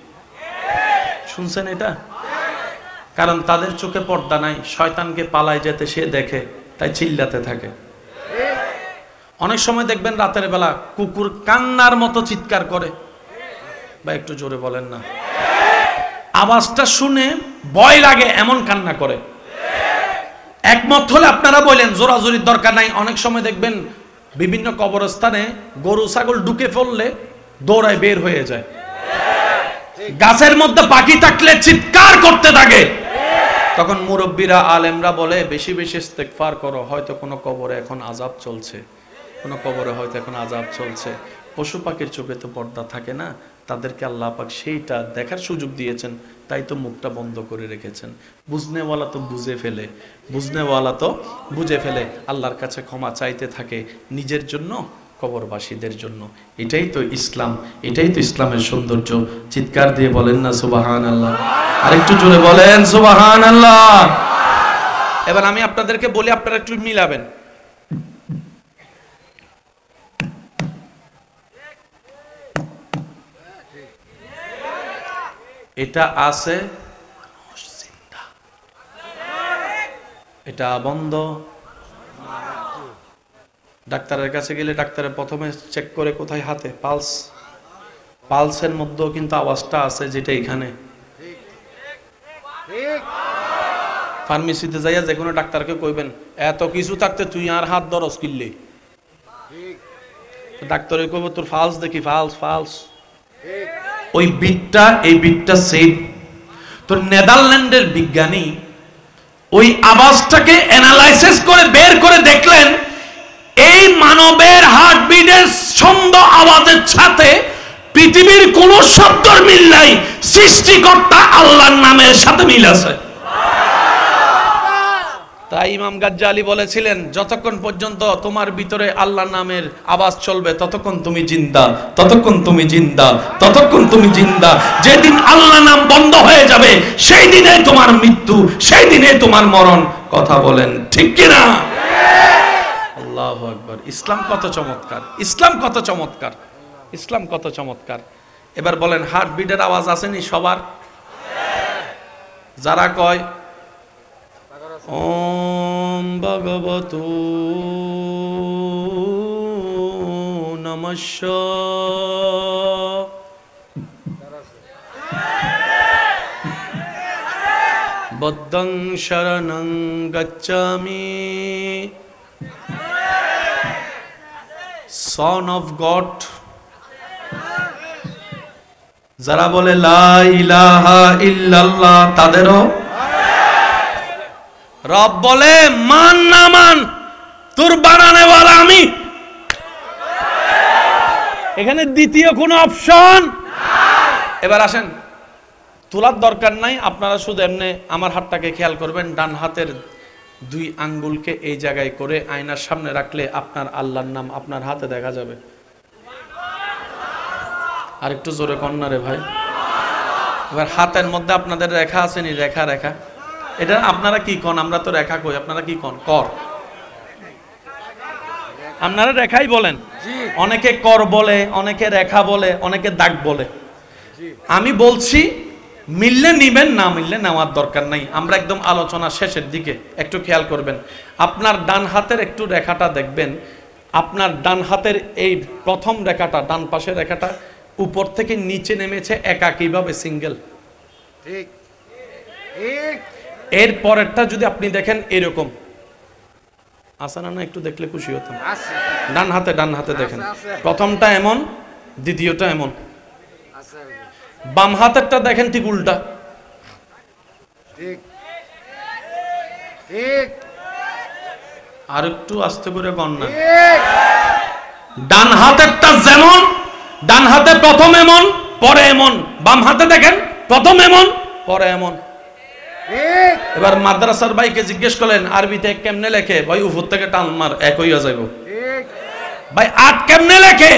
A: শুনছেন এটা? কারণ তাদের চোখে পর্দা নাই, শয়তানকে পালায় যেতে সে দেখে, তাই চিল্লাতে থাকে। অনেক সময় দেখবেন রাতের বেলা কুকুর কান্নার মতো চিৎকার করে, বা একটু জোরে বলেন না, আওয়াজটা শুনে ভয় লাগে এমন কান্না করে। একমত হলে আপনারা বলেন, জোরাজোরির দরকার নাই। অনেক সময় দেখবেন বিভিন্ন কবরস্থানে গরু ছাগল ঢুকে পড়লে দৌড়ায় বের হয়ে যায়, গাছের মধ্যে পাখি থাকলে চিৎকার করতে থাকে। তখন মুরব্বীরা আলেমরা বলে, বেশি বেশি ইস্তেগফার করো, হয়তো কোনো কবরে এখন আযাব চলছে, কোনো কবরে হয়তো এখন আযাব চলছে। পশু পাখির চোখে তো পর্দা থাকে না, তাদেরকে আল্লাহ পাক সেইটা দেখার সুযোগ দিয়েছেন, তাই তো মুখটা বন্ধ করে রেখেছেন। বুঝনেওয়ালা তো বুঝে ফেলে, বুঝনেওয়ালা তো বুঝে ফেলে, আল্লাহর কাছে ক্ষমা চাইতে থাকে, নিজের জন্য, কবরবাসীদের জন্য। এটাই তো ইসলাম, এটাই তো ইসলামের সৌন্দর্য। চিৎকার দিয়ে বলেন না সুবহানাল্লাহ, আরেকটু জোরে বলেন সুবহানাল্লাহ। এবার আমি আপনাদেরকে বলি, আপনারা একটু মিলাবেন। এটা আছে, এটা বন্ধ। ডাক্তারের কাছে গেলে ডাক্তারের প্রথমে চেক করে কোথায়? হাতে, পালস। পালসের মধ্যেও কিন্তু আওয়াজটা আছে, যেটা এখানে। ফার্মেসিতে যাইয়া যে কোনো ডাক্তারকে কইবেন, এত কিছু থাকতে তুই আর হাত ধরস কিনলে, ডাক্তারে কইব তোর ফালস দেখি, ফালস ফালস। ওই বিটটা, এই বিটটা সেম। তো নেদারল্যান্ডের বিজ্ঞানী ওই আওয়াজটাকে অ্যানালাইসিস করে বের করে দেখলেন, এই মানবের হার্টবিটের ছন্দ আওয়াজের সাথে পৃথিবীর কোন শব্দের মিল নাই, সৃষ্টিকর্তা আল্লাহর নামের সাথে মিল আছে। তাই ইমাম গাজ্জালি বলেছিলেন, যতক্ষণ পর্যন্ত তোমার ভিতরে আল্লাহর নামের আওয়াজ চলবে, ততক্ষণ তুমি জিন্দা, ততক্ষণ তুমি জিন্দা, ততক্ষণ তুমি জিন্দা। যেদিন আল্লাহর নাম বন্ধ হয়ে যাবে, সেই দিনে তোমার মৃত্যু, সেই দিনে তোমার মরণ। কথা বলেন ঠিক কিনা? আল্লাহু আকবার। ইসলাম কত চমৎকার, ইসলাম কত চমৎকার, ইসলাম কত চমৎকার। এবার বলেন, হার্টবিটের আওয়াজ আসেনি সবার? যারা কয় ওম ভগবতু নমঃ, বদ্ধং শরণং গচ্ছামি, সন অফ গড। যারা বলে লা ইলাহা ইল্লাল্লাহ, তাদেরও রব বলে মান না মান তোর বানানেওয়ালা আমি। এখানে দ্বিতীয় কোনো অপশন। এবার আসেন, তোলার দরকার নাই, আপনারা শুধু এমনি আমার হাতটাকে খেয়াল করবেন। ডান হাতের দুই আঙ্গুলকে এই জায়গায় করে আয়নার সামনে রাখলে আপনার আল্লাহর নাম আপনার হাতে দেখা যাবে। আর একটু জোরে কন্যা রে ভাই। এবার হাতের মধ্যে আপনাদের রেখা আছে নি? রেখা, রেখা। এটা আপনারা কি কন? আমরা তো রেখা কই, আপনারা কি কন? কর। আপনারা রেখাই বলেন। অনেকে কর বলে, অনেকে রেখা বলে, অনেকে দাগ বলে। আমি বলছি মিললে নিবেন, না মিললে নেওয়ার দরকার নাই। আমরা একদম আলোচনা শেষের দিকে, একটু খেয়াল করবেন। আপনার ডান হাতের একটু রেখাটা দেখবেন, আপনার ডান হাতের এই প্রথম রেখাটা, ডান পাশের রেখাটা উপর থেকে নিচে নেমেছে একাকীভাবে, সিঙ্গেল। ঠিক। এর পরেরটা যদি আপনি দেখেন এরকম আছে না? না একটু দেখলে খুশি হতাম। ডান হাতে, ডান হাতে দেখেন, প্রথমটা এমন, দ্বিতীয়টা এমন। বাম হাতেরটা দেখেন ঠিক উল্টা।
B: ঠিক ঠিক
A: আর একটু আস্তে করে গণ না।
B: ঠিক
A: ডান হাতেরটা যেমন, ডান হাতে প্রথম এমন পরে এমন, বাম হাতে দেখেন প্রথম এমন পরে এমন।
B: ঠিক
A: এবার মাদ্রাসার ভাইকে জিজ্ঞেস করলেন আরবিতে কেমনে লেখে, ভাই উপর থেকে টান মার এক হইয়া যাইব।
B: ঠিক
A: ভাই আট কেমনে লেখে,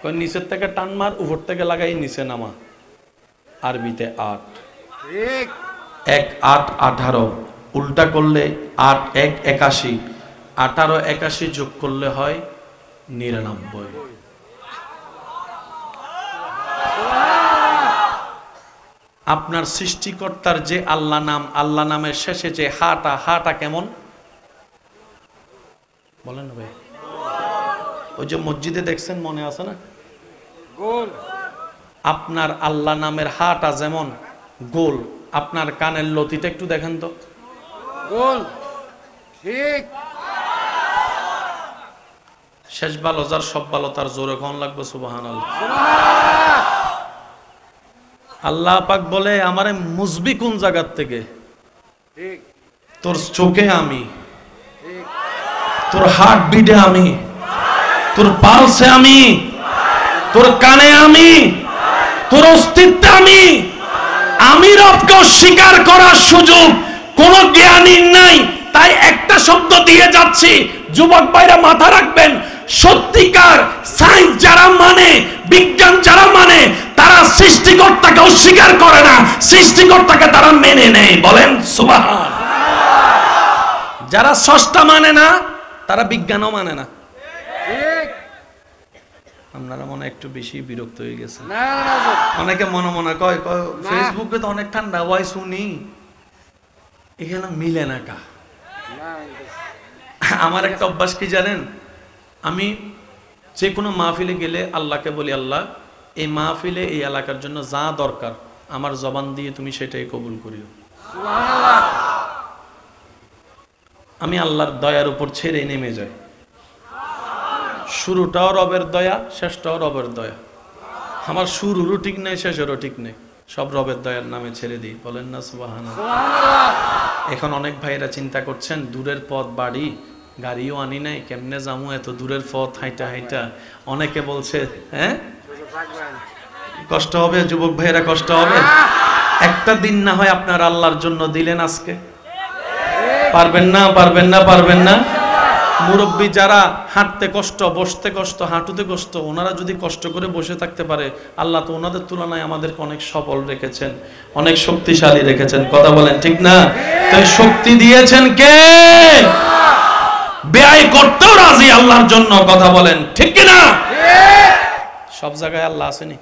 A: কই নিচের থেকে টান মার উপর থেকে লাগাই নিচে নামা। আরবিতে আট,
B: ঠিক
A: 1 8 18, উল্টা করলে 8 1 81, 18 81 যোগ করলে হয় 99। আপনার সৃষ্টিকর্তার যে আল্লাহ নাম, আল্লাহ নামের শেষে যে হাটা, হাটা কেমন বলেন না ভাই? ওই যে মসজিদে দেখছেন মনে আছে না,
B: গোল
A: আপনার আল্লাহ নামের হাটা যেমন গোল, আপনার কানের লতিটা একটু দেখেন তো
B: গোল। ঠিক
A: শেষ ভালো যার সব ভালো তার জোরে কোন লাগবে সুবহানাল্লাহ। আল্লাহ পাক বলে আমারে মুসবি কোন জায়গার থেকে,
B: ঠিক
A: তোর চোখে আমি,
B: ঠিক
A: তোর হার্ট বিটে আমি, তোর পালসে আমি, তোর কানে আমি, তোর অস্তিত্বে আমি। আমি রবকে অস্বীকার করার সুযোগ কোন জ্ঞানী নাই, তাই একটা শব্দ দিয়ে যাচ্ছি। যুবক ভাইরা মাথা রাখবেন, সত্যিকার সায়েন্স যারা মানে, বিজ্ঞান যারা মানে, তারা সৃষ্টিকর্তাকে অস্বীকার করে না, সৃষ্টিকর্তাকে তারা মেনে নেয়। বলেন সুবহান। যারা স্রষ্টা মানে না তারা বিজ্ঞানও মানে না।
B: ঠিক
A: আপনারা মনে হয় একটু বেশি বিরক্ত হয়ে গেছে।
B: না না না
A: অনেকে মনে মনে কয় কয়
B: না।
A: ফেসবুকে তো অনেক ঠান্ডা ওয়াই শুনি, এখানে মিলে না কা।
B: না
A: আমার একটা অভ্যাস কি জানেন, আমি যে কোনো মাহফিলে গেলে আল্লাহকে বলি, আল্লাহ এই মাহফিলে এই এলাকার জন্য যা দরকার আমার জবান দিয়ে তুমি সেটাই কবুল করিও।
B: সুবহানাল্লাহ।
A: আমি আল্লাহর দয়ার উপর ছেড়ে নেমে যাই। শুরুটাও রবের দয়া, শেষটাও রবের দয়া। আমার শুরুরও ঠিক নেই, শেষেরও ঠিক নেই, সব রবের দয়ার নামে ছেড়ে দিই। বলেন না সুবহানাল্লাহ।
B: সুবহানাল্লাহ।
A: এখন অনেক ভাইরা চিন্তা করছেন দূরের পথ, বাড়ি গাড়িও আনি নাই, কেমনে যামু এত দূরের পথ হাইটা হাইটা। অনেকে বলছে হ্যাঁ
B: সুযোগ থাকবেন।
A: কষ্ট হবে, যুবক ভাইয়েরা কষ্ট হবে। একটা দিন না হয় আপনার আল্লাহর জন্য দিলেন আজকে, পারবেন না পারবেন না পারবেন না। মুরব্বী যারা হাঁটতে কষ্ট, বসতে কষ্ট, হাঁটুতে কষ্ট, ওনারা যদি কষ্ট করে বসে থাকতে পারে, আল্লাহ তো ওনাদের তুলনায় আমাদেরকে অনেক সবল রেখেছেন, অনেক শক্তিশালী রেখেছেন। কথা বলেন ঠিক না? তাই শক্তি দিয়েছেন কে? ব্যয় করতেও রাজি আল্লাহর জন্য। কথা বলেন ঠিক কি না? সব জায়গায় আল্লাহ আসেনি।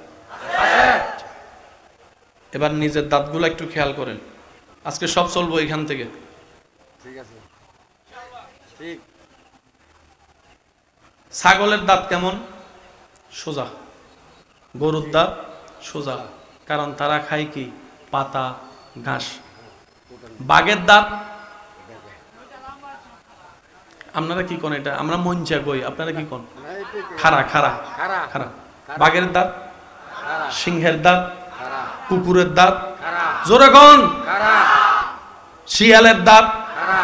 A: এবার নিজের দাঁতগুলো একটু খেয়াল করেন, আজকে সব চলবো এখান থেকে।
B: ঠিক আছে ঠিক
A: ছাগলের দাঁত কেমন? সোজা। গরুর দাঁত সোজা, কারণ তারা খায় কি? পাতা, ঘাস। বাঘের দাঁত, আপনারা কি কোন এটা? আমরা মঞ্চা কই, আপনারা কি কোন? খাড়া খাড়া
B: খাড়া
A: খাড়া। বাঘের দাঁত,
B: খাড়া
A: সিংহের দাঁত,
B: খাড়া
A: কুকুরের দাঁত,
B: খাড়া
A: জোরে কোন?
B: খাড়া
A: শিয়ালের দাঁত,
B: খাড়া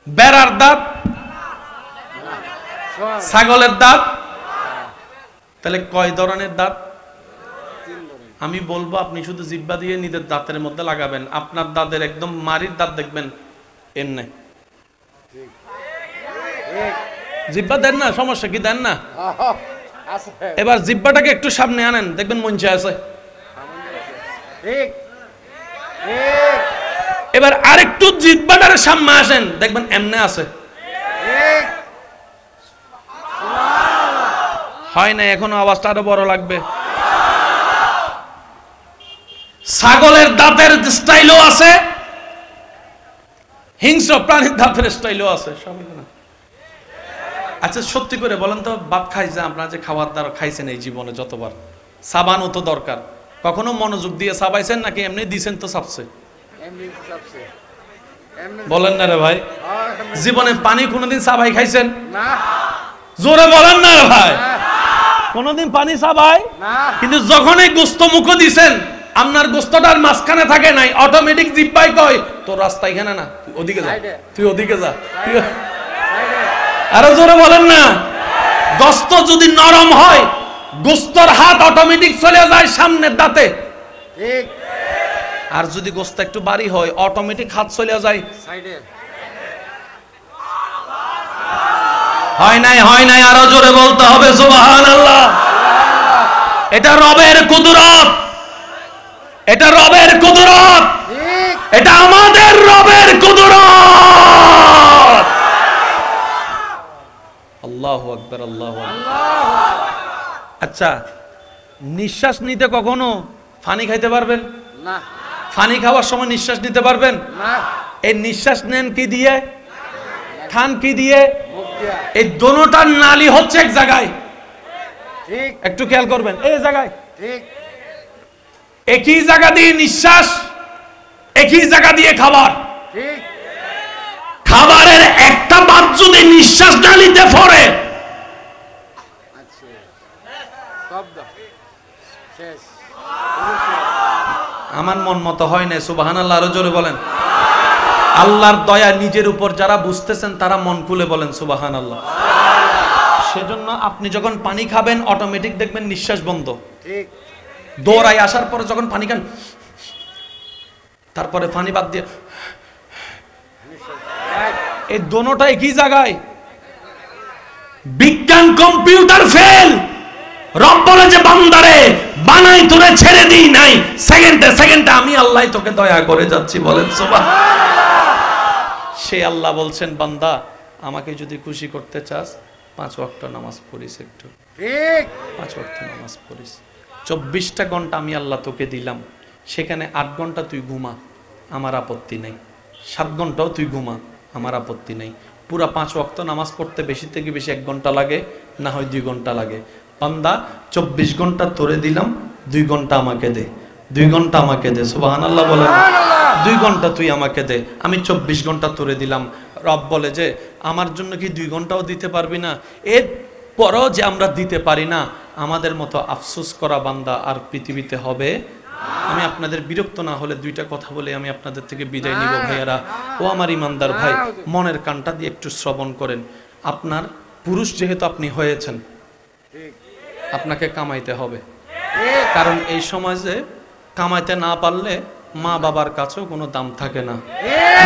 A: বেড়ার দাঁত,
B: সব
A: ছাগলের দাঁত। তাহলে কয় ধরনের দাঁত?
B: তিন ধরে
A: আমি বলবো আপনি শুধু জিহ্বা দিয়ে নিজের দাঁতের মধ্যে লাগাবেন, আপনার দাঁতের একদম মারির দাঁত দেখবেন এমনি।
B: ঠিক ঠিক
A: জিহ্বা দেন না, সমস্যা কি? দেন না।
B: আছে
A: এবার জিহ্বাটাকে একটু সামনে আনেন, দেখবেন মঞ্চে আছে।
B: ঠিক ঠিক
A: এবার আরেকটু জিহ্বাটার সামনে আসেন, দেখবেন এমনে আছে।
B: ঠিক
A: হয় না, এখনো আওয়াজটা আরো বড় লাগবে। ছাগলের দাঁতের স্টাইলও আছে, হিংস্র প্রাণীর দাঁতের স্টাইলও আছে। সব না। আচ্ছা সত্যি করে বলেন তো, বাপ খাই যে আপনারা যে খাবার দাবার খাইছেন এই জীবনে যতবার, সাবানও তো দরকার, কখনো মনোযোগ দিয়ে সাবাইছেন নাকি এমনি দিছেন তো সাবছে?
B: এমনি সবসে এমনি
A: বলেন না রে ভাই। জীবনে পানি কোনোদিন সাবাই খাইছেন?
B: না
A: জোরে বলেন না রে ভাই। কোনোদিন পানি সাবাই?
B: না
A: কিন্তু যখন এই গোস্ত মুখে দিছেন আপনার গোস্তটার মাঝখানে থাকে নাই, অটোমেটিক জিব্বাই কয় তোর রাস্তা এখানে না, তুই ওদিকে যা, তুই ওদিকে যা। আরো জোরে বলেন না। গোস্ত যদি নরম হয়, গোস্তর হাত অটোমেটিক চলে যায় সামনের দাঁতে।
B: ঠিক।
A: আর যদি গোস্ত একটু ভারী হয়, অটোমেটিক হাত চলে যায়
B: সাইডে।
A: হয় নাই, আরো জোরে বলতে হবে সুবহানাল্লাহ। এটা রবের কুদরত, এটা রবের কুদরত,
B: ঠিক।
A: এটা আমাদের রবের কুদরত। আল্লাহু আকবার, আল্লাহু আকবার। আচ্ছা, নিঃশ্বাস নিতে কখনো পানি খাইতে পারবেন?
B: না।
A: পানি খাওয়ার সময় নিঃশ্বাস নিতে পারবেন?
B: না।
A: এই নিঃশ্বাস নেন কি দিয়ে, খান কি দিয়ে?
B: মুখ দিয়া।
A: এই দোনোটার নালী হচ্ছে এক জায়গায়।
B: ঠিক।
A: একটু খেয়াল করবেন, এই জায়গায়
B: ঠিক।
A: একই জায়গা দিয়ে নিঃশ্বাস, একই জায়গা দিয়ে খাবার।
B: ঠিক।
A: খাবারের একটা বাদ যদি নিঃশ্বাস নালীতে পড়ে,
B: আচ্ছা, শব্দ শেষ।
A: আমার মন মতো হয় না। সুবহানাল্লাহ, আরো জোরে বলেন। আল্লাহর দয়া নিজের উপর যারা বুঝতেছেন তারা মন খুলে বলেন সুবহানাল্লাহ। সেজন্য আপনি যখন পানি খাবেন অটোমেটিক দেখবেন নিঃশ্বাস বন্ধ।
B: ঠিক।
A: দৌড়াই আসার পরে যখন পানি খান, তারপরে পানি বাদ দিয়ে, এই দোনোটা একই জায়গায়। বিজ্ঞান কম্পিউটার ফেল। রব বলে যে বান্দারে বানাই তোরে ছেড়ে দিই নাই, সেকেন্ডে সেকেন্ডে আমি আল্লাহ তোকে দয়া করে যাচ্ছি, বলেন সুবহানাল্লাহ। সে আল্লাহ বলছেন বান্দা আমাকে যদি খুশি করতে চাস 5 ওয়াক্ত নামাজ পড়িস, একটু
B: ঠিক।
A: 5 ওয়াক্ত নামাজ পড়িস, 24টা ঘন্টা আমি আল্লাহ তোকে দিলাম, সেখানে 8 ঘন্টা তুই ঘুমা, আমার আপত্তি নেই। 7 ঘন্টাও তুই ঘুমা, আমার আপত্তি নেই। পুরা 5 ওয়াক্ত নামাজ পড়তে বেশি থেকে বেশি 1 ঘন্টা লাগে, না হয় 2 ঘন্টা লাগে। বান্দা 24 ঘন্টা তোরে দিলাম, 2 ঘন্টা আমাকে দে, 2 ঘন্টা আমাকে দে। সুবহানাল্লাহ বলেন। 2 ঘন্টা তুই আমাকে দে, আমি 24 ঘন্টা তোরে দিলাম। রব বলে যে আমার জন্য কি 2 ঘন্টাও দিতে পারবি না? এর পরও যে আমরা দিতে পারি না, আমাদের মতো আফসোস করা বান্দা আর পৃথিবীতে হবে। আমি আপনাদের বিরক্ত না হলে 2টা কথা বলে আমি আপনাদের থেকে বিদায় নিব ভাইয়ারা। ও আমার ইমানদার ভাই, মনের কানটা দিয়ে একটু শ্রবণ করেন। আপনার পুরুষ যেহেতু আপনি হয়েছেন, আপনাকে কামাইতে হবে। কারণ এই সমাজে কামাইতে না পারলে মা বাবার কাছেও কোনো দাম থাকে না,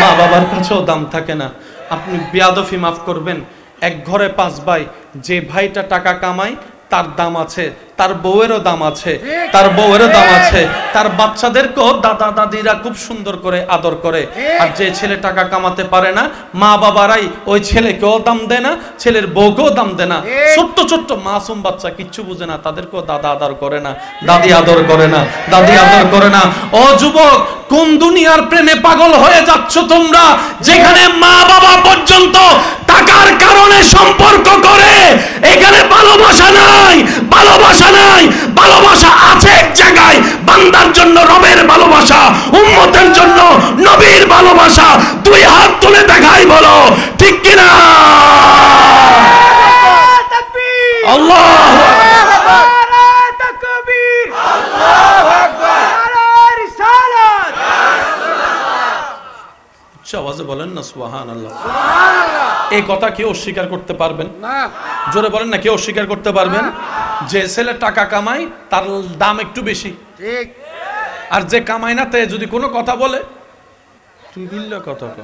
A: মা বাবার কাছেও দাম থাকে না। আপনি বেয়াদফি মাফ করবেন, এক ঘরে 5 ভাই, যে ভাইটা টাকা কামায় তার দাম আছে, তার বউয়েরও দাম আছে, তার বউয়েরও দাম আছে, তার বাচ্চাদেরকেও দাদা দাদিরা খুব সুন্দর করে আদর করে। আর যে ছেলে টাকা কামাতে পারে না, মা বাবারাই ওই ছেলেকেও দাম দেয় না, ছেলের বউকেও দাম দেয় না। ছোট্ট ছোট্ট মাসুম বাচ্চা কিচ্ছু বুঝে না, তাদেরকেও দাদা আদর করে না, দাদি আদর করে না, দাদি আদর করে না। ও যুবক, কোন দুনিয়ার প্রেমে পাগল হয়ে যাচ্ছ তোমরা, যেখানে মা বাবা পর্যন্ত টাকার কারণে সম্পর্ক করে? এখানে ভালোবাসা নাই, ভালোবাসা নাই। ভালোবাসা আছে এক জায়গায়, বান্দার জন্য রবের ভালোবাসা, উম্মতের জন্য নবীর ভালোবাসা। 2 হাত তুলে দেখাই, বলো ঠিক কিনা? আল্লাহু আকবার,
B: তাকবীর, আল্লাহু আকবার, নারে রিসালাত।
A: উচ্চ আওয়াজে বলেন না সুবহানাল্লাহ।
B: সুবহানাল্লাহ।
A: এই কথা কেউ অস্বীকার করতে পারবেন?
B: না।
A: জোরে বলেন না, কেউ অস্বীকার করতে পারবেন? যে ছেলে টাকা কামায় তার দাম একটু বেশি,
B: ঠিক।
A: আর যে কামায় না তে যদি কোনো কথা বলে, তুই কিল্লে কথা কর,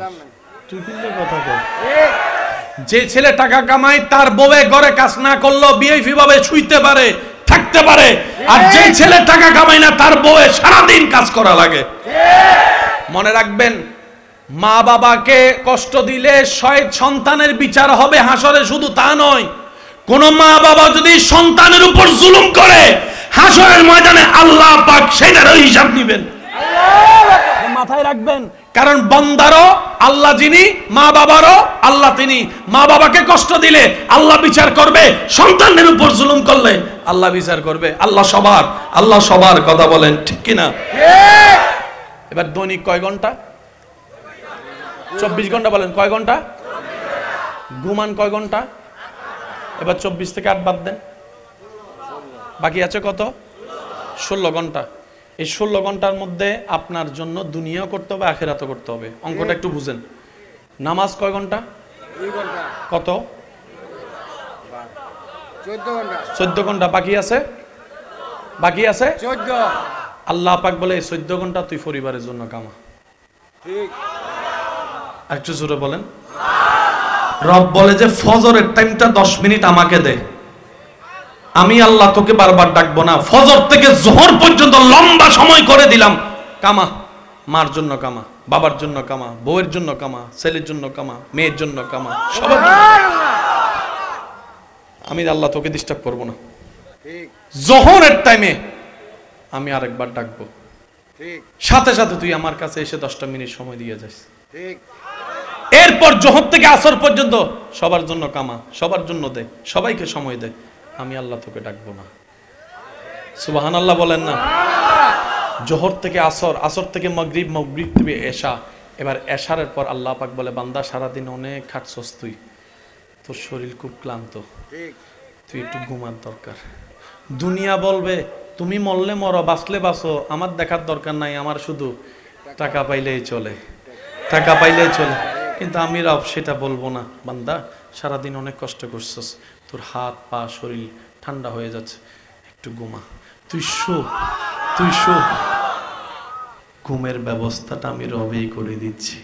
A: তুই কিল্লে কথা কর।
B: ঠিক।
A: যে ছেলে টাকা কামায় তার বউয়ে ঘরে কাজ না করলেও বিএফি ভাবে শুইতে পারে, থাকতে পারে। আর যে ছেলে টাকা কামায় না তার বউয়ে সারাদিন কাজ করা লাগে। মনে রাখবেন, মা বাবাকে কষ্ট দিলে সন্তানের বিচার হবে হাসরে। শুধু তা নয়, কোন মা বাবা যদি সন্তানের উপর জুলুম করে, হাসরের ময়দানে আল্লাহ পাক সেটারও হিসাব নেবেন। মাথায় রাখবেন, কারণ বান্দারও আল্লাহ যিনি, মা বাবারও আল্লাহ তিনি। মা বাবাকে কষ্ট দিলে আল্লাহ বিচার করবে, সন্তানের উপর জুলুম করলে আল্লাহ বিচার করবে। আল্লাহ সবার, আল্লাহ সবার কথা বলেন ঠিক কিনা? এবার দৈনিক কয় ঘন্টা? 24 ঘন্টা। বলেন কয় ঘন্টা? ঘুমান কয় ঘন্টা? এবার 24 থেকে 8 বাদ দেন, বাকি আছে কত? 16 ঘন্টা। এই 16 ঘন্টার মধ্যে আপনার জন্য দুনিয়াও করতে হবে, আখিরাতও করতে হবে। অঙ্কটা একটু বুঝেন। নামাজ কয় ঘন্টা?
B: 2 ঘন্টা।
A: কত?
B: 14 ঘন্টা।
A: 14 ঘন্টা। বাকি আছে? বাকি আছে
B: 14।
A: আল্লাহ পাক বলে এই 14 ঘন্টা তুই পরিবারের জন্য কামা।
B: ঠিক।
A: আর একটু জোরে বলেন। রব বলে যে ফজরের টাইমটা 10 মিনিট আমাকে দে, আমি আল্লাহ তোকে বারবার ডাকবো না। ফজর থেকে জোহর পর্যন্ত লম্বা সময় করে দিলাম, কামা। মার জন্য কামা, বাবার জন্য কামা, বউয়ের জন্য কামা, ছেলের জন্য কামা, মেয়ের জন্য কামা, সবার জন্য। আমি আল্লাহ তোকে ডিস্টার্ব করবো না।
B: ঠিক।
A: জোহরের টাইমে আমি আরেকবার ডাকবো,
B: ঠিক।
A: সাথে সাথে তুই আমার কাছে এসে 10টা মিনিট সময় দিয়ে যাস।
B: ঠিক।
A: এরপর জোহর থেকে আসর পর্যন্ত সবার জন্য কামা, সবার জন্য দে, সবাইকে সময় দে, আমি আল্লাহ তোকে ডাকবো না। সুবহানাল্লাহ বলেন না। জোহর থেকে আসর, আসর থেকে মাগরিব, মাগরিব থেকে এশা। এবার এশারের পর আল্লাহ পাক বলে বান্দা সারাদিন অনেক খাটছস, তুই তোর শরীর খুব ক্লান্ত,
B: ঠিক।
A: তুই একটু ঘুমার দরকার। দুনিয়া বলবে তুমি মরলে মরো, বাঁচলে বাঁচো, আমার দেখার দরকার নাই, আমার শুধু টাকা পাইলেই চলে, টাকা পাইলেই চলে। কিন্তু আমি রব সেটা বলবো না। বান্দা সারাদিন অনেক কষ্ট করছস, তোর হাত পা শরীর ঠান্ডা হয়ে যাচ্ছে, একটু ঘুমা, তুই শো, তুই শো। ঘুমের ব্যবস্থাটা আমি রবেই করে দিচ্ছি।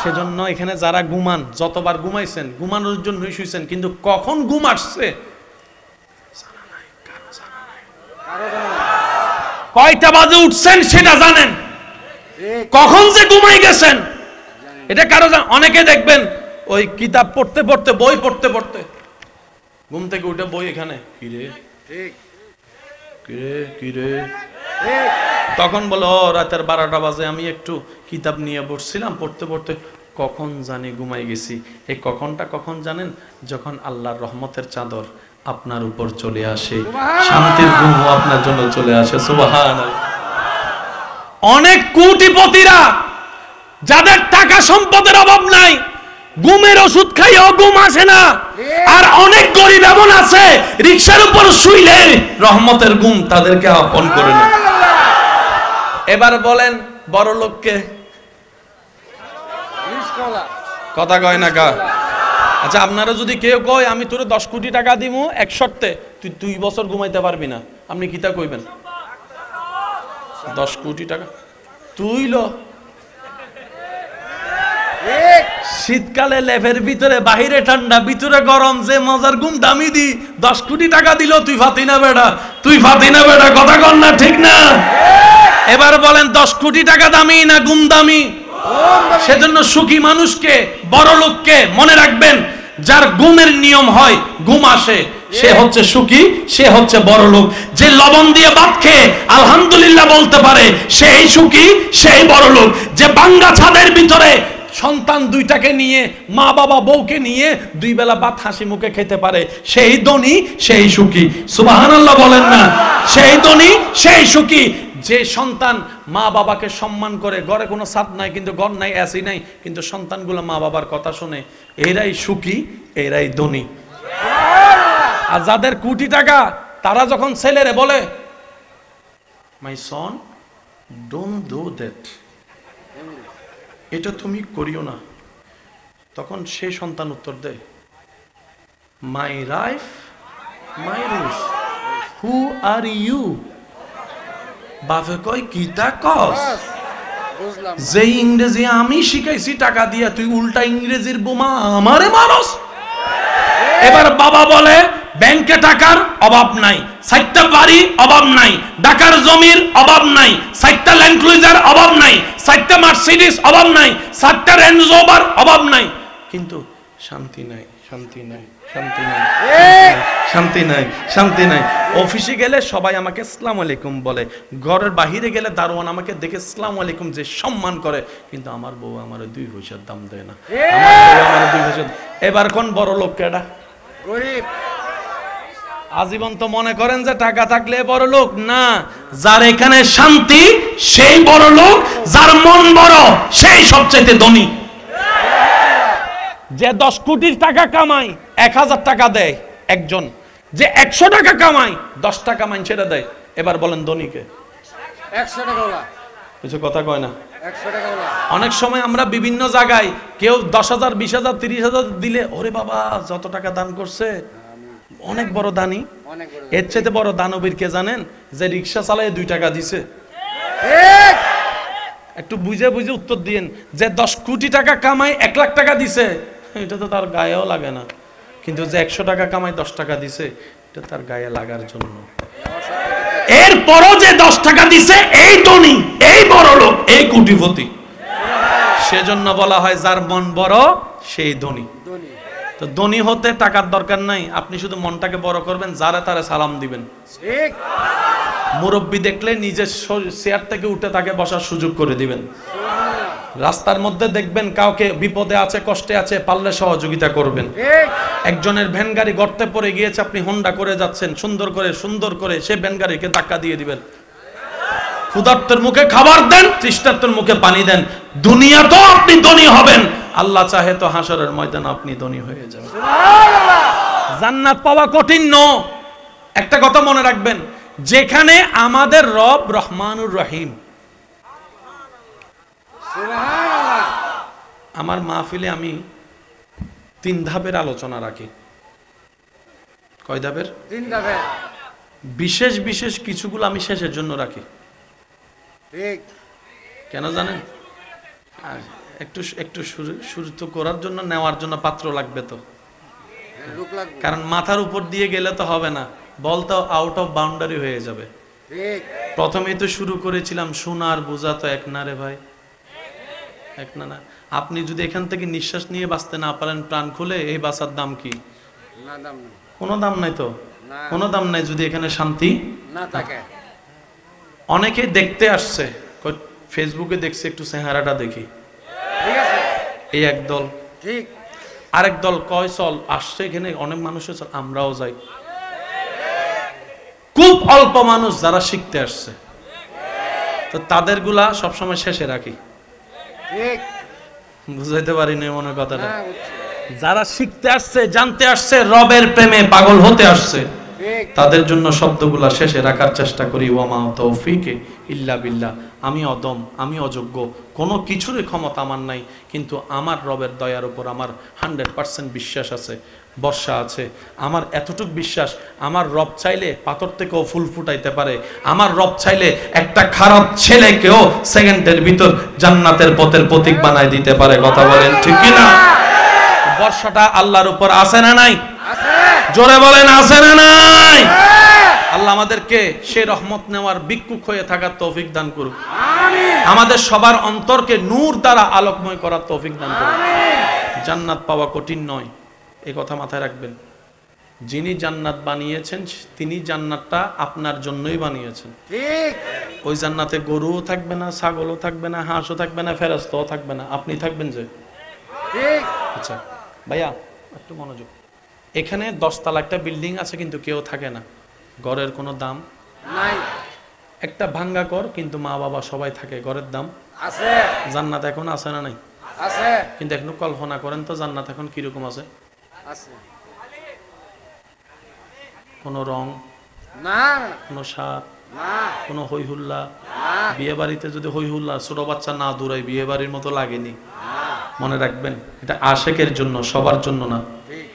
A: সেজন্য এখানে যারা ঘুমান, যতবার ঘুমাইছেন ঘুমানোর জন্যই শুইছেন, কিন্তু কখন ঘুম আসছে জানা নাই, কারো জানা নাই। কয়টা বাজে উঠছেন সেটা জানেন,
B: ঠিক।
A: কখন যে ঘুমাই গেছেন এটা কারো জানা। অনেকে দেখবেন ওই কিতাব পড়তে পড়তে, বই পড়তে পড়তে ঘুম থেকে উঠে বই এখানে, কিরে
B: ঠিক।
A: কিরে কিরে,
B: ঠিক।
A: তখন বলো রাতের 12টা বাজে, আমি একটু কিতাব নিয়ে বসছিলাম, পড়তে পড়তে কখন জানি ঘুমাই গেছি। এই কখনটা কখন জানেন? যখন আল্লাহর রহমতের চাদর আপনার উপর চলে আসে, শান্তির ঘুমও আপনার জন্য চলে আসে। সুবহানাল্লাহ। অনেক কোটিপতিরা যাদের টাকা সম্পদের অভাব নাই, ঘুমের ওষুধ খাইও ঘুম আসে না। আর অনেক গরিব এমন আছে রিকশার উপর শুইলে রহমতের ঘুম তাদেরকে আপন করে নেয়। এবার বলেন বড় লোককে কথা কয় না কা? আচ্ছা আপনারা যদি কেউ কয় আমি তোরে 10 কোটি টাকা দিমু এক শর্তে, তুই 2 বছর ঘুমাইতে পারবি না, আপনি কিতা কইবেন? 10 কোটি টাকা তুই লো। শীতকালে লেভের ভিতরে, বাহিরে ঠান্ডা, ভিতরে গরম, যে মজার ঘুম দামি দি 10 কোটি টাকা দিল, তুই ফাতি না বেটা, তুই ফাতি না বেটা, কথা কর না, ঠিক না? এবার বলেন 10 কোটি টাকা দামি না ঘুম দামি? সেজন্য সুখী মানুষকে, বড় লোককে মনে রাখবেন, যার ঘুমের নিয়ম হয়, ঘুম আসে, সে হচ্ছে সুখী, সে হচ্ছে বড় লোক। যে লবণ দিয়ে ভাত খেয়ে আলহামদুলিল্লাহ বলতে পারে, সেই সুখী, সেই বড় লোক। যে ভাঙ্গা ছাদের ভিতরে সন্তান 2টাকে নিয়ে, মা বাবা বউকে নিয়ে 2 বেলা ভাত হাসি মুখে খেতে পারে, সেই ধনী, সেই সুখী। সুবহানাল্লাহ বলেন না। সেই ধনী, সেই সুখী। যে সন্তান মা বাবাকে সম্মান করে, ঘরে কোনো ছাদ নাই কিন্তু, ঘর নাই, এসি নাই, কিন্তু সন্তানগুলো মা বাবার কথা শুনে, এরাই সুখী, এরাই ধনী। আর যাদের কোটি টাকা, তারা যখন ছেলেরে বলে my son don't do that, এটা তুমি করিও না, তখন সেই সন্তান উত্তর দেয় my life my rules, who are you? বাপে কয় কিতা কস? যে ইংরেজি আমি শিখাইছি টাকা দিয়া, তুই উল্টা ইংরেজির বোমা আমারে মারস। এবার বাবা বলে ব্যাংকে টাকার অভাব নাই, 4টা বাড়ি অভাব নাই, ঢাকার জমির অভাব নাই, 4টা ল্যান্ড ক্রুজার অভাব নাই, 4টা মার্সিডিজ অভাব নাই, 4টা রেঞ্জ রোভার অভাব নাই, কিন্তু শান্তি নাই, শান্তি নাই, শান্তি নাই, শান্তি নাই, শান্তি নাই। অফিসে গেলে সবাই আমাকে আসসালামু আলাইকুম বলে, ঘরের বাহিরে গেলে দারোয়ান আমাকে দেখে আসসালামু আলাইকুম যে সম্মান করে, কিন্তু আমার বউ আমার 2 পয়সার দাম দেয় না, আমার বউ আমার 2 পয়সা। এবার কোন বড় লোক কেডা?
B: গরিব।
A: আজীবন তো মনে করেন যে টাকা থাকলে বড় লোক না। যার এখানে শান্তি সেই বড় লোক, যার মন বড় সেই সবচেয়ে ধনী। যে 10 কোটি টাকা কামায় 1000 টাকা দেয় একজন, যে 100 টাকা কামায় 10 টাকা মানুষেরা দেয়। এবার বলেন ধনীকে?
B: 100 টাকাওয়ালা
A: কিছু কথা কয় না।
B: 100 টাকাওয়ালা
A: অনেক সময় আমরা বিভিন্ন জায়গায় কেউ 10,000 20,000 30,000 দিলে ওরে বাবা যত টাকা দান করছে অনেক বড় দানি।
B: অনেক বড়
A: এর চাইতে বড় দানবীর কে জানেন? যে রিক্সা চালায় 2 টাকা দিছে।
B: ঠিক
A: একটু বুঝে বুঝে উত্তর দিয়েন। যে 10 কোটি টাকা কামায় 1 লাখ টাকা দিছে, এটা তো তার গায়েও লাগে না। কিন্তু যে 100 টাকা কামায় 10 টাকা দিছে, এটা তার গায়ে লাগার জন্য। এরপরও যে 10 টাকা দিছে এই ধনী, এই বড় লোক, এই কোটিপতি। সেজন্য বলা হয় যার মন বড় সেই ধনী।
B: ধনী
A: তো ধনী হতে টাকার দরকার নাই, আপনি শুধু মনটাকে বড় করবেন, যারে তারে সালাম দিবেন।
B: ঠিক
A: মুরব্বি দেখলে নিজের চেয়ার থেকে উঠে তাকে বসার সুযোগ করে দিবেন। রাস্তার মধ্যে দেখবেন কাউকে বিপদে আছে, কষ্টে আছে, পারলে সহযোগিতা করবেন।
B: ঠিক
A: একজনের ভ্যান গাড়ি গর্তে পড়ে গিয়েছে, আপনি হোন্ডা করে যাচ্ছেন, সুন্দর করে সে ভ্যান গাড়িকে ধাক্কা দিয়ে দিবেন। ক্ষুধার্তের মুখে খাবার দেন, তৃষ্ণার্তের মুখে পানি দেন। দুনিয়া তো আপনি ধনী হবেন, আল্লাহ চাহে তো হাসরের ময়দানে আপনি ধনী হয়ে যাবেন।
B: সুবহানাল্লাহ
A: জান্নাত পাওয়া কঠিন ন। একটা কথা মনে রাখবেন, যেখানে আমাদের রব রহমানুর রহিম।
B: সুবহানাল্লাহ
A: আমার মাহফিলে আমি 3 ধাপের আলোচনা রাখি। কয় ধাপের?
B: 3 ধাপে
A: বিশেষ বিশেষ কিছুগুলো আমি শেষের জন্য রাখি।
B: ঠিক
A: কেন জানেন? একটু একটু শুরু তো করার জন্য, নেওয়ার জন্য পাত্র লাগবে তো।
B: লোক লাগবে
A: কারণ মাথার উপর দিয়ে গেলে তো হবে না, বল তো আউট অফ বাউন্ডারি হয়ে যাবে।
B: ঠিক
A: প্রথমেই তো শুরু করেছিলাম সোনার বোঝা তো এক না রে ভাই, এক না না। আপনি যদি এখান থেকে নিঃশ্বাস নিয়ে বাঁচতে না পারেন প্রাণ খুলে, এই বাঁচার দাম কি?
B: না দাম নেই
A: কোনো দাম নাই তো,
B: না
A: কোনো দাম নাই যদি এখানে শান্তি
B: না থাকে।
A: অনেকেই দেখতে আসছে, ফেসবুকে দেখছে একটু চেহারাটা দেখি,
B: ঠিক আছে
A: এই একদল।
B: ঠিক
A: আরেক দল কয় চল আসছে এখানে অনেক মানুষ, চল আমরাও যাই। খুব অল্প মানুষ যারা শিখতে আসছে, তো তাদেরগুলা সবসময় শেষে রাখি।
B: ঠিক
A: বুঝাইতে পারি না মনে কথাটা।
B: না বুঝছি
A: যারা শিখতে আসছে, জানতে আসছে, রবের প্রেমে পাগল হতে আসছে,
B: ঠিক
A: তাদের জন্য শব্দগুলা শেষে রাখার চেষ্টা করি। ওয়ামা তৌফিকে ইল্লা বিল্লাহ। আমি অদম, আমি অযোগ্য, কোনো কিছুরই ক্ষমতা আমার নাই, কিন্তু আমার রবের দয়ার উপর আমার 100% বিশ্বাস আছে, বর্ষা আছে। আমার এতটুক বিশ্বাস, আমার রব চাইলে পাথর থেকেও ফুল ফুটাইতে পারে। আমার রব চাইলে একটা খারাপ ছেলেকেও সেকেন্ডের ভিতর জান্নাতের পথের প্রতীক বানায় দিতে পারে। কথা বলেন ঠিক কি না? বর্ষাটা আল্লাহর উপর আছে না নাই?
B: আছে
A: জোরে বলেন আছে না নাই? আল্লাহ আমাদেরকে সেই রহমত নেওয়ার ভিক্ষুক হয়ে থাকার তৌফিক দান করুক।
B: আমিন
A: আমাদের সবার অন্তরকে নূর দ্বারা আলোকময় করার তৌফিক দান করুক। জান্নাত পাওয়া কঠিন নয়, এই কথা মাথায় রাখবেন। যিনি জান্নাত বানিয়েছেন তিনি জান্নাতটা আপনার জন্যই বানিয়েছেন।
B: ঠিক
A: ওই জান্নাতে গরুও থাকবে না, ছাগলও থাকবে না, হাঁসও থাকবে না, ফেরেশতাও থাকবে না, আপনি থাকবেন যে।
B: ঠিক
A: আচ্ছা ভাইয়া একটু মনোযোগ। এখানে 10 তলা একটা বিল্ডিং আছে, কিন্তু কেউ থাকে না, ঘরের কোনো দাম
B: নাই
A: একটা ভাঙ্গা ঘর, কিন্তু মা বাবা সবাই থাকে, ঘরের দাম
B: আছে
A: জান্নাত এখন আছে না নাই?
B: আছে
A: কিন্তু এখন কল্পনা করেন তো জান্নাত এখন কিরকম আছে।
B: আছে
A: কোনো রং,
B: না
A: কোনো স্বাদ,
B: না
A: কোনো হই হুল্লা।
B: না
A: বিয়ে বাড়িতে যদি হই হুল্লা, ছোট বাচ্চা না দৌড়ায়, বিয়ে বাড়ির মতো লাগেনি। মনে রাখবেন, এটা আশেকের জন্য, সবার জন্য না।
B: ঠিক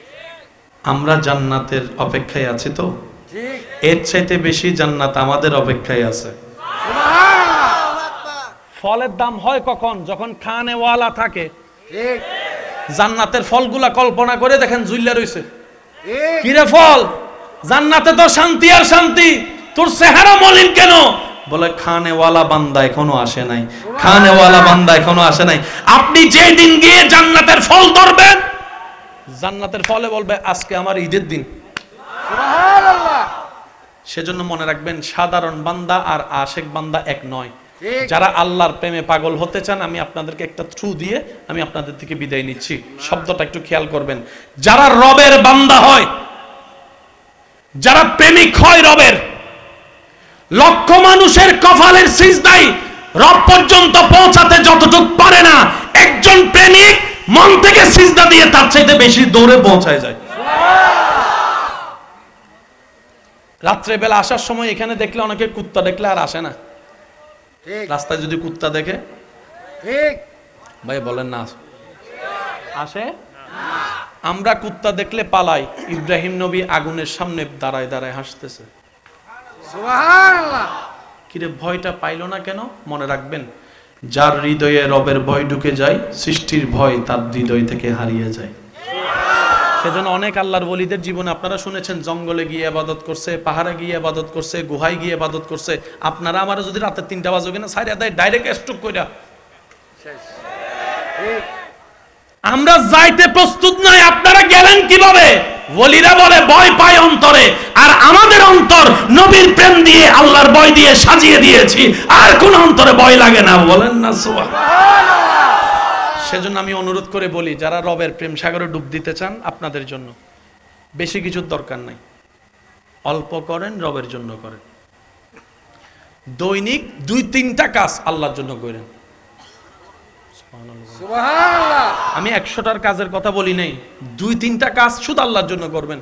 A: আমরা জান্নাতের অপেক্ষায় আছি তো,
B: ঠিক
A: এর চাইতে বেশি জান্নাত আমাদের অপেক্ষায় আছে।
B: সুবহানাল্লাহ
A: ফলের দাম হয় কখন? যখন খানেওয়ালা থাকে।
B: ঠিক
A: জান্নাতের ফলগুলা কল্পনা করে দেখেন, জুইল্লা রইছে।
B: ঠিক
A: কিরে ফল? জান্নাতে তো শান্তি আর শান্তি, তোর চেহারা মলিন কেন? বলে খানেওয়ালা বান্দা এখনো আসে নাই, খানেওয়ালা বান্দা এখনো আসে নাই। আপনি যেদিন গিয়ে জান্নাতের ফল ধরবেন, জান্নাতের ফলে বলবে আজকে আমার ঈদের দিন।
B: সুবহানাল্লাহ
A: সেজন্য মনে রাখবেন, সাধারণ বান্দা আর আশেক বান্দা এক নয়।
B: ঠিক
A: যারা আল্লাহর প্রেমে পাগল হতে চান, আমি আপনাদেরকে একটা থ্রু দিয়ে আমি আপনাদের থেকে বিদায় নিচ্ছি। শব্দটা একটু খেয়াল করবেন। যারা রবের বান্দা হয়, যারা প্রেমিক হয় রবের, লক্ষ মানুষের কপালের সিজদাই রব পর্যন্ত পৌঁছাতে যতটুক পারে না, একজন প্রেমিক মন থেকে সিজদা দিয়ে তার চাইতে বেশি দৌড়ে পৌঁছায় যায়। রাত্রে বেলা আসার সময় এখানে দেখলে অনেকে কুত্তা দেখলে আর আসে না,
B: ঠিক
A: রাস্তায় যদি কুত্তা দেখে
B: ঠিক
A: ভাই বলেন না আসে? আমরা কুত্তা দেখলে পালাই, ইব্রাহিম নবী আগুনের সামনে দাঁড়ায় দাঁড়ায় হাসতেছে।
B: সুবহানাল্লাহ।
A: কিরে ভয়টা পাইল না কেন? মনে রাখবেন, যার হৃদয়ে রবের ভয় ঢুকে যায়, সৃষ্টির ভয় তার হৃদয় থেকে হারিয়ে যায়। সেজন্য অনেক আল্লাহর ওলিদের জীবনে আপনারা শুনেছেন, জঙ্গলে গিয়ে ইবাদত করছে, পাহাড়ে গিয়ে ইবাদত করছে, গুহায় গিয়ে ইবাদত করছে। আপনারা আমারে যদি রাতে 3টা বাজে কিনা সাইরা দেয়, ডাইরেক্ট স্ট্রোক কইরা।
B: শেষ। ঠিক
A: আমরা যাইতে প্রস্তুত নই, আপনারা গেলেন কিভাবে? ওলিরা বলে ভয় পায় অন্তরে, আর আমাদের অন্তর নবীর প্রেম দিয়ে, আল্লাহর ভয় দিয়ে সাজিয়ে দিয়েছি, আর কোন অন্তরে ভয় লাগে না। বলেন না সুবহানাল্লাহ। সেজন্য আমি অনুরোধ করে বলি, যারা রবের প্রেম সাগরে ডুব দিতে চান, আপনাদের জন্য বেশি কিছুর দরকার নাই, অল্প করেন, রবের জন্য করেন। দৈনিক 2-3টা কাজ আল্লাহর জন্য করেন।
B: সুবহানাল্লাহ।
A: আমি 100টার কাজের কথা বলি নাই, 2-3টা কাজ শুধু আল্লাহর জন্য করবেন।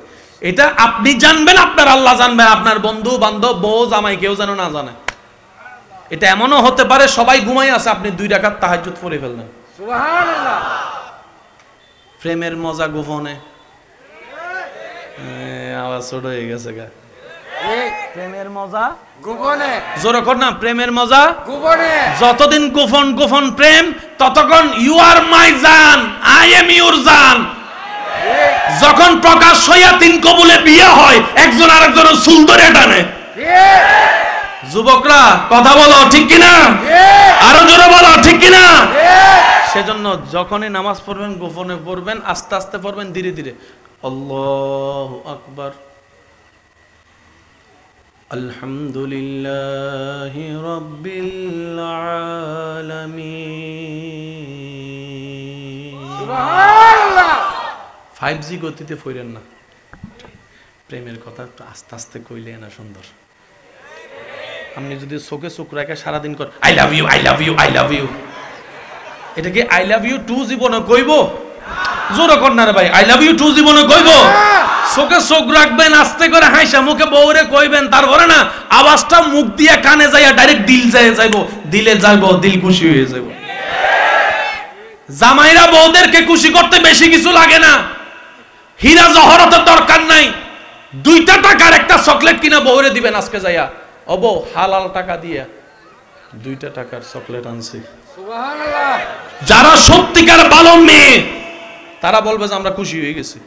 A: এটা আপনি জানবেন, আপনার আল্লাহ জানবেন, আপনার বন্ধু বান্ধব বউ জামাই কেউ যেন না জানে। এটা এমনও হতে পারে সবাই ঘুমাই আছে, আপনি 2 রাকাত তাহাজ্জুদ পড়ে ফেললেন।
B: সুবহানাল্লাহ।
A: প্রেমের মজা গোপনে, আওয়াজ ছোট হয়ে গেছে গা।
B: ঠিক
A: প্রেমের মজা
B: গোপনে
A: জোরে কর না, প্রেমের মজা
B: গোপনে।
A: যতদিন গোপন গোপন প্রেম, ততক্ষণ ইউ আর মাই জান, আই এম ইউর জান। যখন প্রকাশ হইয়া 3 কবুলে বিয়ে হয়, একজন আরেকজনের চুল ধরে টানে।
B: ঠিক
A: যুবকরা কথা বলো ঠিক কিনা?
B: ঠিক
A: আরো জোরে বলো ঠিক কিনা?
B: ঠিক
A: সেজন্য যখনই নামাজ পড়বেন গোপনে পড়বেন, আস্তে আস্তে পড়বেন, ধীরে ধীরে। আল্লাহু আকবার, আলহামদুলিল্লাহি রাব্বিল আলামিন।
B: সুবহানাল্লাহ।
A: 5G গতিতে ফইরেন না, প্রেমের কথা একটু আস্তে আস্তে কইলে না সুন্দর। আপনি যদি চোখে চোখ রাখে সারাদিন কর I love you, I love you, I love you, এটা কি আই লাভ ইউ 2 জীবনে কইব? জোরে কর না রে ভাই, আই লাভ ইউ 2 জীবনে কইব? চোখে চোখ রাখবেন, আস্তে করে হাসা মুখে বউরে কইবেন, তারপরে না আওয়াজটা মুখ দিয়ে কানে যাইয়া ডাইরেক্ট দিল যায় যাইবো, দিলে যাইবো, দিল খুশি হয়ে যাইবো। জামাইরা বউদেরকে খুশি করতে বেশি কিছু লাগে না, হীরা জহরতের দরকার নাই। 2টা টাকার একটা চকলেট কিনা বউরে দিবেন আজকে যাইয়া, ও বউ হালাল টাকা দিয়া 2টা টাকার চকলেট আনছি।
B: সুবহানাল্লাহ।
A: যারা সত্যিকার ভালো মেয়ে, তারা বলবে যে আমরা খুশি হয়ে গেছি।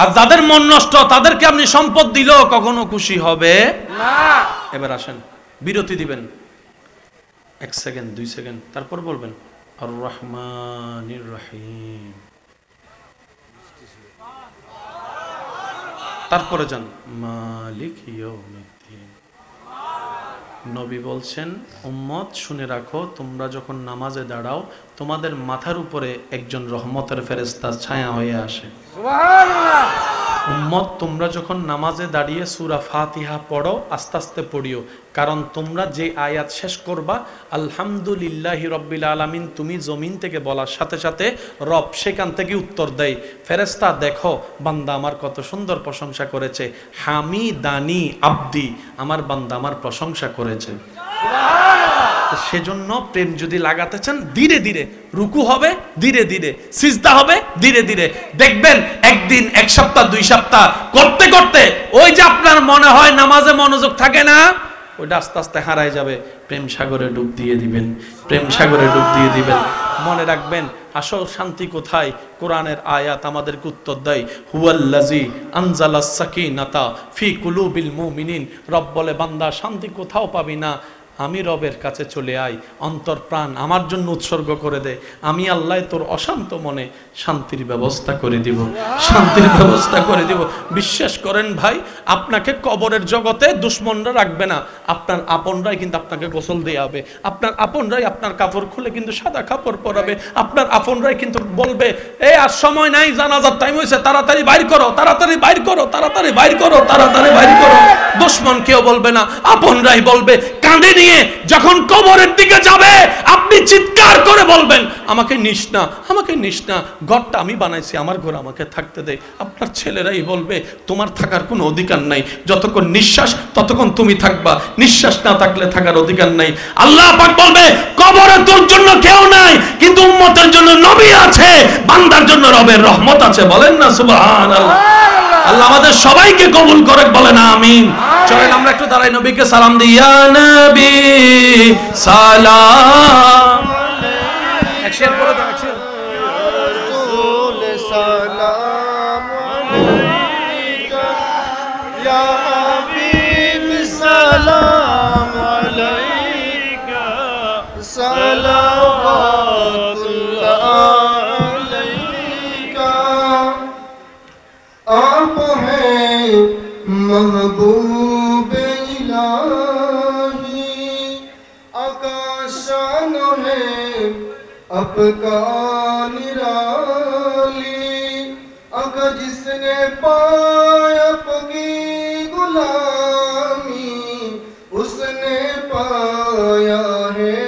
A: আর যাদের মন নষ্ট, তাদেরকে আপনি সম্পদ দিলেও কখনো খুশি হবে
B: না।
A: এবার আসেন, বিরতি দিবেন 1 সেকেন্ড 2 সেকেন্ড, তারপর বলবেন আর রহমানির রহিম, তারপরে যান মালিক ইয়াউমিদ্দিন। নবী বলছেন, উম্মত শুনে রাখো, তোমরা যখন নামাজে দাঁড়াও, তোমাদের মাথার উপরে একজন রহমতের ফেরেশতা ছায়া হয়ে আসে।
B: সুবহানাল্লাহ।
A: উম্মত তোমরা যখন নামাজে দাঁড়িয়ে সূরা ফাতিহা পড়ো, আস্তে আস্তে পড়িও, কারণ তোমরা যে আয়াত শেষ করবা আলহামদুলিল্লাহি রাব্বিল আলামিন, তুমি জমিন থেকে বলার সাথে সাথে রব সেখান থেকে উত্তর দেয়, ফেরেশতা দেখো বান্দা আমার কত সুন্দর প্রশংসা করেছে, হামিদানি আব্দি, আমার বান্দা আমার প্রশংসা করেছে। সেজন্য প্রেম যদি লাগাতে চান, ধীরে ধীরে রুকু হবে, ধীরে ধীরে সিজদা হবে, ধীরে ধীরে দেখবেন একদিন, 1 সপ্তাহ, 2 সপ্তাহ করতে করতে ওই যে আপনার মনে হয় নামাজে মনোযোগ থাকে না, ওইটা আস্তে আস্তে হারায় যাবে। প্রেম সাগরে ডুব দিয়ে দিবেন, প্রেম সাগরে ডুব দিয়ে দিবেন। মনে রাখবেন আসল শান্তি কোথায়? কোরআনের আয়াত আমাদেরকে উত্তর দেয়, হুয়াল্লাযী আনজালাস সাকিনাতা ফি কুলুবিল মুমিনিন। রব বলে বান্দা শান্তি কোথাও পাবি না, আমি রবের কাছে চলে আয়, অন্তর প্রাণ আমার জন্য উৎসর্গ করে দে, আমি আল্লাহ তোর অশান্ত মনে শান্তির ব্যবস্থা করে দিব, শান্তির ব্যবস্থা করে দিব। বিশ্বাস করেন ভাই, আপনাকে কবরের জগতে দুশ্মনরা রাখবে না, আপনার আপনরাই কিন্তু আপনাকে গোসল দিয়ে হবে, আপনার আপনরাই আপনার কাপড় খুলে কিন্তু সাদা কাপড় পরাবে, আপনার আপনরাই কিন্তু বলবে এই আর সময় নাই, জানাজার টাইম হয়েছে, তাড়াতাড়ি বাইর করো, তাড়াতাড়ি বাইর করো, তাড়াতাড়ি বাইর করো, তাড়াতাড়ি বাইর করো। দুশ্মন কেউ বলবে না, আপনরাই বলবে। কাঁদে নিয়ে যখন কবরের দিকে যাবে, আপনি চিৎকার করে বলবেন আমাকে নিস না, আমাকে নিস না, ঘরটা আমি বানাইছি, আমার ঘর আমাকে থাকতে দে। আপনার ছেলেরাই বলবে তোমার থাকার কোনো অধিকার নাই, যতক্ষণ নিঃশ্বাস ততক্ষণ তুমি থাকবা, নিঃশ্বাস না থাকলে থাকার অধিকার নাই। আল্লাহ পাক বলবে কবরে তোর জন্য কেউ নাই, কিন্তু উম্মতের জন্য নবী আছে, বান্দার জন্য রবের রহমত আছে। বলেন না সুবহানাল্লাহ। আল্লাহ আমাদের সবাইকে কবুল করে, বলেন আমিন। চলেন আমরা একটু দাঁড়াই, নবীকে সালাম দিই। ইয়া নবী সালাম। অ্যাকশন করে দাও, অ্যাকশন।
C: রাসূল সালাম আলাইকা, ইয়া হাবিব সালাম আলাইকা, সালাওয়াতুল্লাহ আলাইকা। आप हैं महबूब इलाही, आकाशान है आपका निराली। अगर जिसने पाया आपकी गुलामी, उसने पाया है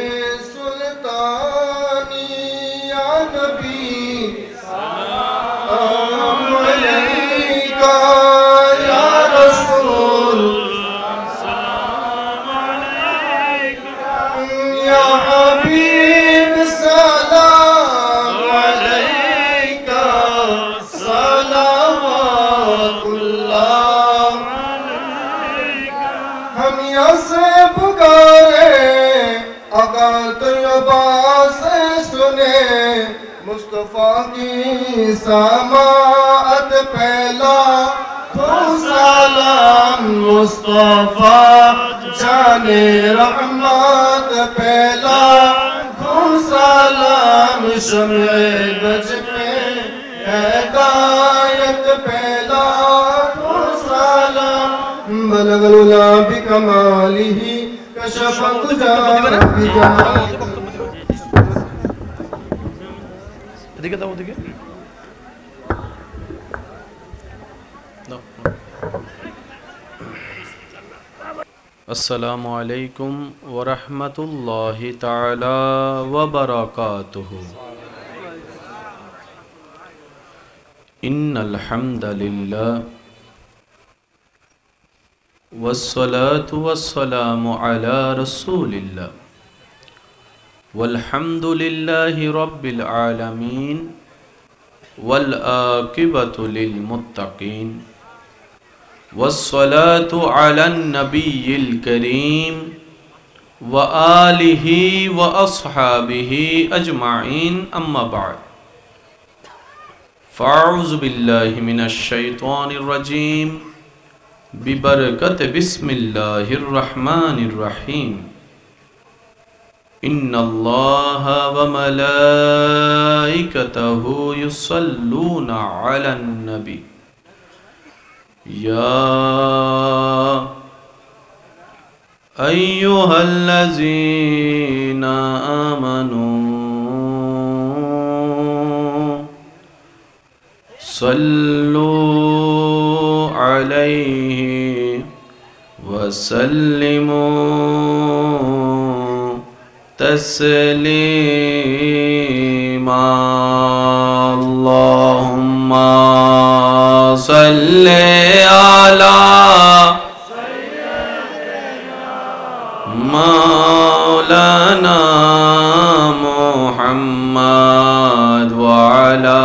C: सुल्तानी। या नबी सलाम अलैका, या रसूल सलाम अलैका, या हबीब सलाम अलैका, सलावतुल्लाह अलैका। हम यहाँ से पुकारे आका तैयबा से सुने, मुस्तफा की समाअत पहला तो सलाम। मुस्तफा जाने रहमत पहला तो सलाम। शम्ए गज पे हिदायत पहला तो सलाम। बलगल उला बिकमालिही कशफत तुजा बिजमालिही।
A: এদিকে দাও, ওদিকে দাও। আসসালামু আলাইকুম ওয়া রাহমাতুল্লাহি তাআলা ওয়া বারাকাতুহু। ইন্নাল হামদালিল্লাহ ওয়াসসালাতু ওয়াসসালামু আলা রাসূলিল্লাহ والحمد لله رب العالمين والعاقبة للمتقين والصلاة على النبي الكريم وآله وأصحابه أجمعين أما بعد فأعوذ بالله من الشيطان الرجيم ببركة بسم الله الرحمن الرحيم إن الله وملائكته يصلون على النبي يا أيها الذين آمنوا صلوا عليه وسلموا تسليما اللهم صل على مولانا محمد وعلى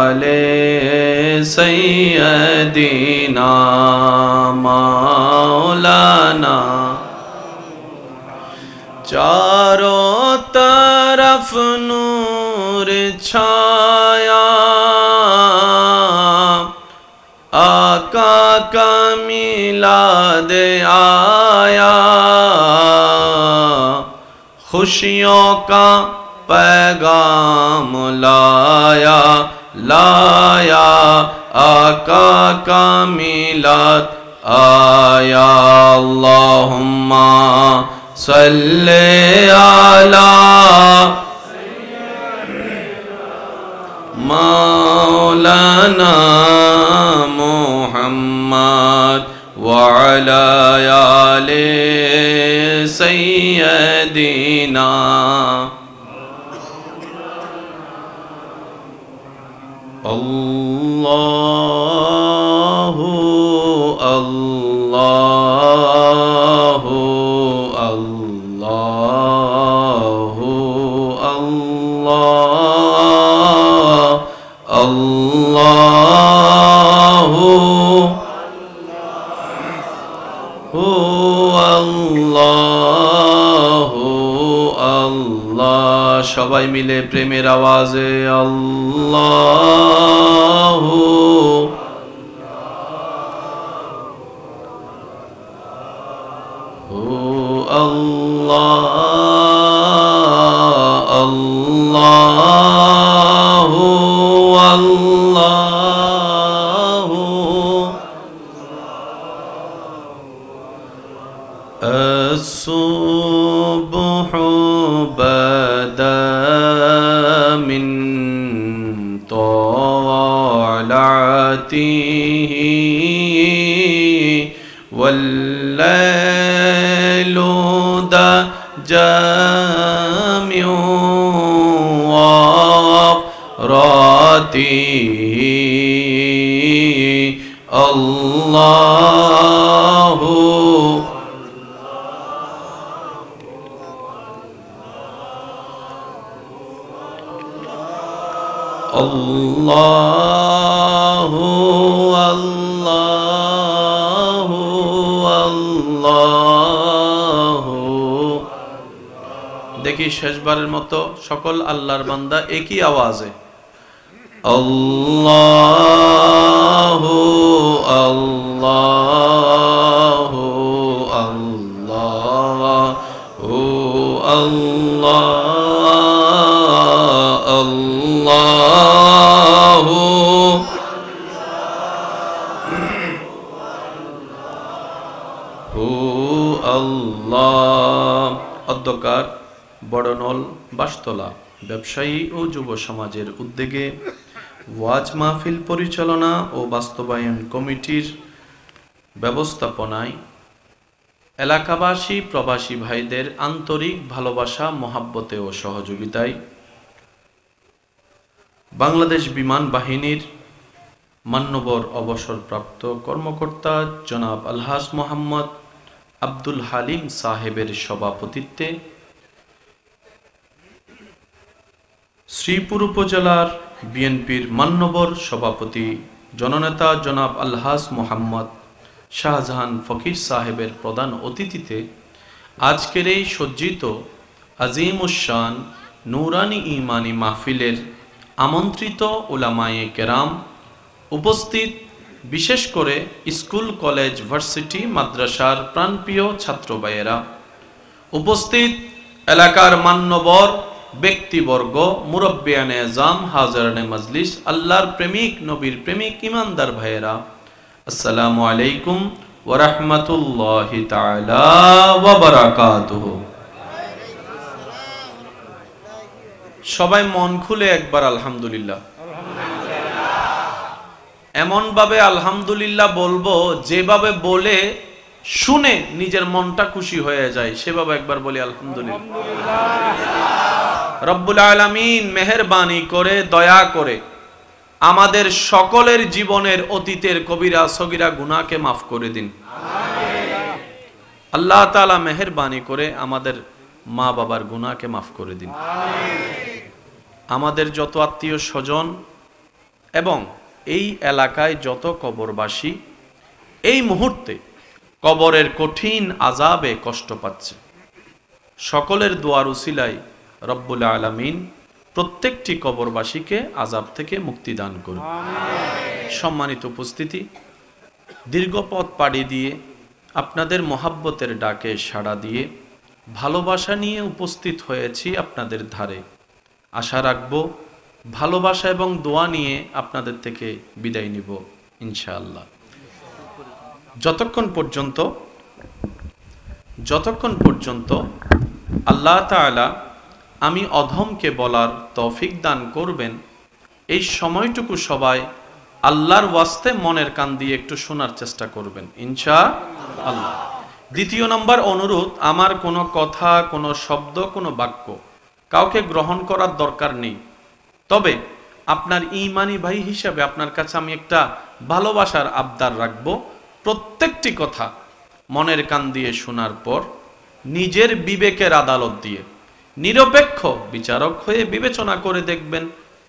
A: آل سيدنا مولانا चारों तरफ नूर छाया आका का मिलाद आया खुशियों का पैगाम लाया लाया आका का मिलाद आया अल्लाहुम्मा सल्ले अला मौलाना मुहम्मद व अला आले सय्यद মদিনা আল্লাহু আল্লাহু আল্লাহু আল্লাহ আল্লাহু আল্লাহু আল্লাহ সবাই মিলে প্রেমের আওয়াজে আল্লাহু আল্লাহ আল্লাহু আল্লাহু الصبح بدا من طلعته والليل دجى وراته الله আল্লাহু আল্লাহু আল্লাহু দেখি শেষবারের মতো সকল আল্লাহর বান্দা একই আওয়াজে আল্লাহু আল্লাহু আল্লাহু আল্লাহ আল্লাহু আল্লাহ অধ্যকার বড়নল বাসতলা ব্যবসায়ী ও যুব সমাজের উদ্যোগে ওয়াজ মাহফিল পরিচালনা ও বাস্তবায়ন কমিটির ব্যবস্থাপনায় এলাকাবাসী প্রবাসী ভাইদের আন্তরিক ভালোবাসা মহাব্বতে ও সহযোগিতায় বাংলাদেশ বিমান বাহিনীর মান্যবর অবসরপ্রাপ্ত কর্মকর্তা জনাব আলহাজ মোহাম্মদ আব্দুল হালিম সাহেবের সভাপতিত্বে শ্রীপুর উপজেলার বিএনপির মান্যবর সভাপতি জননেতা জনাব আলহাজ মোহাম্মদ শাহজাহান ফকির সাহেবের প্রধান অতিথিতে আজকের এই সজ্জিত আজিমুশান নুরানি ইমানি মাহফিলের আমন্ত্রিত উলামায়ে কেরাম উপস্থিত, বিশেষ করে স্কুল কলেজ ভার্সিটি মাদ্রাসার প্রাণপ্রিয় ছাত্র ভাইয়েরা উপস্থিত, এলাকার মান্যবর ব্যক্তিবর্গ, মুরব্বিয়ানে আজম, হাজারানে মজলিস, আল্লাহর প্রেমিক, নবীর প্রেমিক, ইমানদার ভাইয়েরা, আসসালামু আলাইকুম ওয়া রাহমাতুল্লাহি তাআলা ওয়া বারাকাতুহু। সবাই মন খুলে একবার আলহামদুলিল্লাহ। এমন ভাবে আলহামদুলিল্লাহ বলবো যেভাবে বলে শুনে নিজের মনটা খুশি হয়ে যায়, সেভাবে একবার বলি আলহামদুলিল্লাহ। রব্বুল আলামিন মেহেরবানি করে দয়া করে আমাদের সকলের জীবনের অতীতের কবিরা সগীরা গুনাহকে মাফ করে দিন। আল্লাহ তাআলা মেহেরবানি করে আমাদের মা বাবার গুনাহকে মাফ করে দিন। আমাদের যত আত্মীয় স্বজন এবং এই এলাকায় যত কবরবাসী এই মুহূর্তে কবরের কঠিন আযাবে কষ্ট পাচ্ছে, সকলের দোয়ার উসিলায় রব্বুল আলামিন প্রত্যেকটি কবরবাসীকে আযাব থেকে মুক্তি দান করুন। সম্মানিত উপস্থিতি, দীর্ঘ পথ পাড়ি দিয়ে আপনাদের মহাব্বতের ডাকে সাড়া দিয়ে ভালোবাসা নিয়ে উপস্থিত হয়েছি আপনাদের ধারে। আশা রাখবো ভালোবাসা এবং দোয়া নিয়ে আপনাদের থেকে বিদায় নিব ইনশাআল্লাহ। যতক্ষণ পর্যন্ত আল্লাহ তাআলা আমি অধমকে বলার তৌফিক দান করবেন, এই সময়টুকু সবাই আল্লাহর ওয়াস্তে মনের কান দিয়ে একটু শোনার চেষ্টা করবেন ইনশাআল্লাহ। দ্বিতীয় নম্বর অনুরোধ, আমার কোনো কথা, কোনো শব্দ, কোনো বাক্য কাউকে গ্রহণ করার দরকার নেই। তবে আপনার ঈমানি ভাই হিসাবে আপনার কাছে আমি একটা ভালোবাসার আবদার রাখবো। প্রত্যেকটি কথা মনের কান দিয়ে শোনার পর নিজের বিবেকের আদালত দিয়ে নিরপেক্ষ বিচারক হয়ে বিবেচনা করে দেখবেন।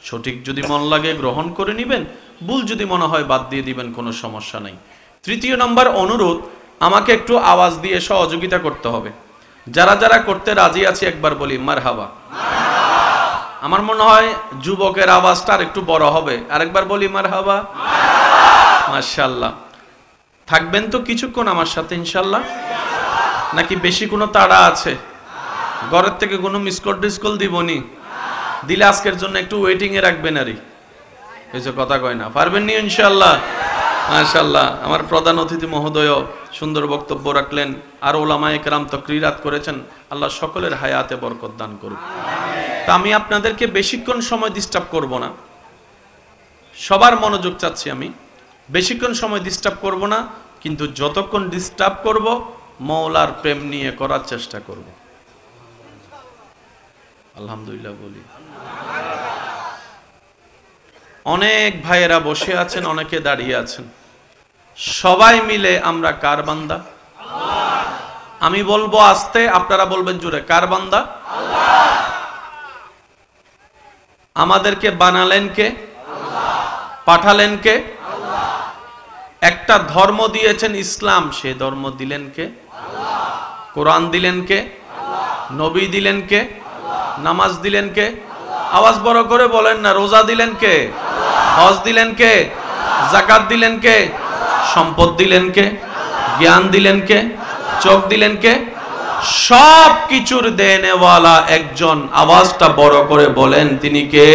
A: সঠিক যদি মন লাগে গ্রহণ করে নেবেন, ভুল যদি মনে হয় বাদ দিয়ে দিবেন, কোনো সমস্যা নেই। তৃতীয় নম্বর অনুরোধ, আমাকে একটু আওয়াজ দিয়ে সহযোগিতা করতে হবে। যারা যারা করতে রাজি আছে একবার বলি মারহাবা। আমার মনে হয় যুবকের আওয়াজটা আর একটু বড় হবে, আরেকবার বলি মারহাবা। মাশাআল্লাহ। থাকবেন তো কিছুক্ষণ আমার সাথে ইনশাআল্লাহ, নাকি বেশি কোনো তাড়া আছে? ঘরের থেকে কোনো মিসকল টিসকল দিবনি? দিলে আজকের জন্য একটু ওয়েটিং এ রাখবেন। আরই কিছু কথা কয় না, পারবেন নি ইনশাআল্লাহ? মাশাআল্লাহ। আমার প্রধান অতিথি মহোদয় সুন্দর বক্তব্য রাখলেন, আর ওলামায়ে কেরাম তাকরীরাত করেছেন। আল্লাহ সকলের হায়াতে বরকত দান করুক। তা আমি আপনাদেরকে বেশিক্ষণ সময় ডিস্টার্ব করব না, সবার মনোযোগ চাচ্ছি আমি। বেশিক্ষণ সময় ডিস্টার্ব করব না, কিন্তু যতক্ষণ ডিস্টার্ব করব মওলার প্রেম নিয়ে করার চেষ্টা করব। আলহামদুলিল্লাহ বলি। অনেক ভাইয়েরা বসে আছেন, অনেকে দাঁড়িয়ে আছেন। সবাই মিলে আমরা কার বান্দা? আমি বলবো আস্তে, আপনারা বলবেন জোরে, কার বান্দা? আমাদেরকে বানালেন কে? পাঠালেন কে? একটা ধর্ম দিয়েছেন ইসলাম, সে ধর্ম দিলেন কে? কোরআন দিলেন কে? নবী দিলেন কে? নামাজ দিলেন কে? আওয়াজ বড় করে বলেন না। রোজা দিলেন কে? হজ দিলেন কে? যাকাত দিলেন কে? সম্পদ দিলেন কে? জ্ঞান দিলেন কে? চোখ দিলেন কে? সব কিছুর দেনেওয়ালা একজন। আওয়াজটা বড় করে বলেন, তিনি কে?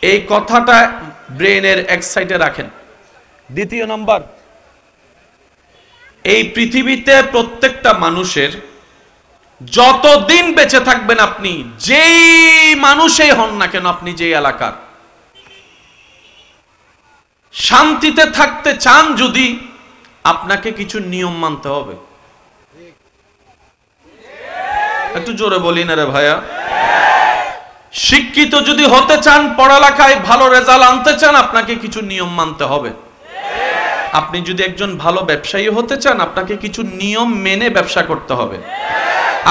A: এই কথাটা ব্রেনের এক সাইডে রাখেন। দ্বিতীয় নম্বর, এই পৃথিবীতে প্রত্যেকটা মানুষের যতদিন বেঁচে থাকবেন, আপনি যেই মানুষই হন না কেন, আপনি যেই এলাকার, শান্তিতে থাকতে চান যদি, আপনাকে কিছু নিয়ম মানতে হবে। একটু জোরে বলি না রে ভাইয়া। শিক্ষিত যদি হতে চান, পড়ালেখায় ভালো রেজাল্ট আনতে চান, আপনাকে কিছু নিয়ম মানতে হবে। আপনি যদি একজন ভালো ব্যবসায়ী হতে চান, আপনাকে কিছু নিয়ম মেনে ব্যবসা করতে হবে।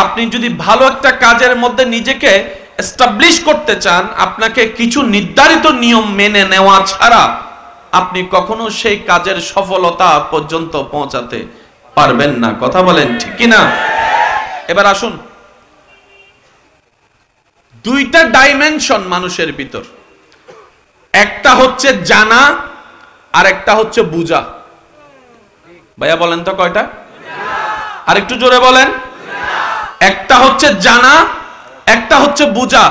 A: আপনি যদি ভালো একটা কাজের মধ্যে নিজেকে এস্টাবলিশ করতে চান, আপনাকে কিছু নির্ধারিত নিয়ম মেনে নেওয়া ছাড়া আপনি কখনো সেই কাজের সফলতা পর্যন্ত পৌঁছাতে পারবেন না। কথা বলেন ঠিক কি না? এবার আসুন, দুইটা ডাইমেনশন মানুষের ভিতর, একটা হচ্ছে জানা আর একটা হচ্ছে বুঝা। ভাইয়া বলেন তো কয়টা? আর একটু জোরে বলেন। একটা হচ্ছে জানা, একটা হচ্ছে বুঝা।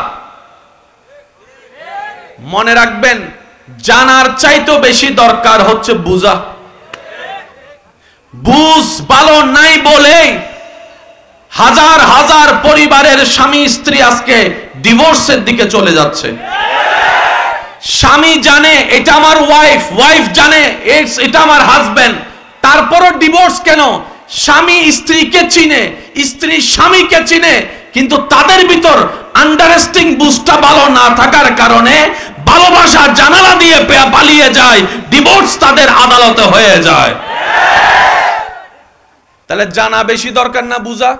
A: মনে রাখবেন, জানার চাইতে বেশি দরকার হচ্ছে বুঝা। বুঝ ভালো নাই বলে হাজার হাজার পরিবারের স্বামী স্ত্রী আজকে ডিভোর্সের দিকে চলে যাচ্ছে। স্বামী জানে এটা আমার ওয়াইফ, ওয়াইফ জানে এটা আমার হাজবেন্ড, তারপরও ডিভোর্স কেন? স্বামী স্ত্রীকে চিনে, স্ত্রী স্বামীকে চিনে, কিন্তু তাদের ভিতর আন্ডারস্ট্যান্ডিং বুঝটা ভালো না থাকার কারণে ভালোবাসা জানালা দিয়ে পালিয়ে যায়, ডিভোর্স তাদের আদালতে হয়ে যায়। তাহলে জানা বেশি দরকার না বুঝা?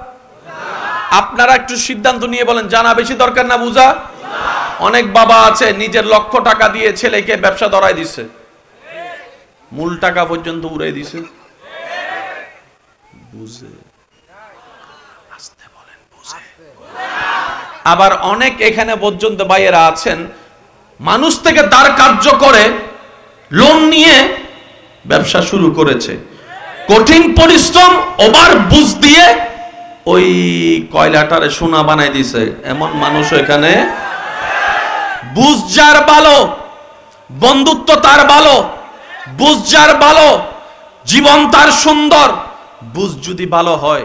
A: আপনারা একটু সিদ্ধান্ত নিয়ে বলেন, জানা বেশি দরকার না বুঝা? অনেক বাবা আছে নিজের লক্ষ টাকা দিয়ে ছেলেকে ব্যবসা ধরাই দিছে, মূল টাকা পর্যন্ত উড়াই দিছে। বুঝে, আসতে বলেন, বুঝে। আবার অনেক এখানে পর্যন্ত ভাইয়েরা আছেন, মানুষ থেকে তার কার্য করে লোন নিয়ে ব্যবসা শুরু করেছে, কঠিন পরিশ্রম ওভার বুঝ দিয়ে ওই কয়লাটারে সোনা বানাই দিছে। এমন মানুষ এখানে। বুঝ যার ভালো, বন্ধুত্ব তার ভালো, বুঝ যার ভালো, জীবন তার সুন্দর। বুঝ যদি ভালো হয়,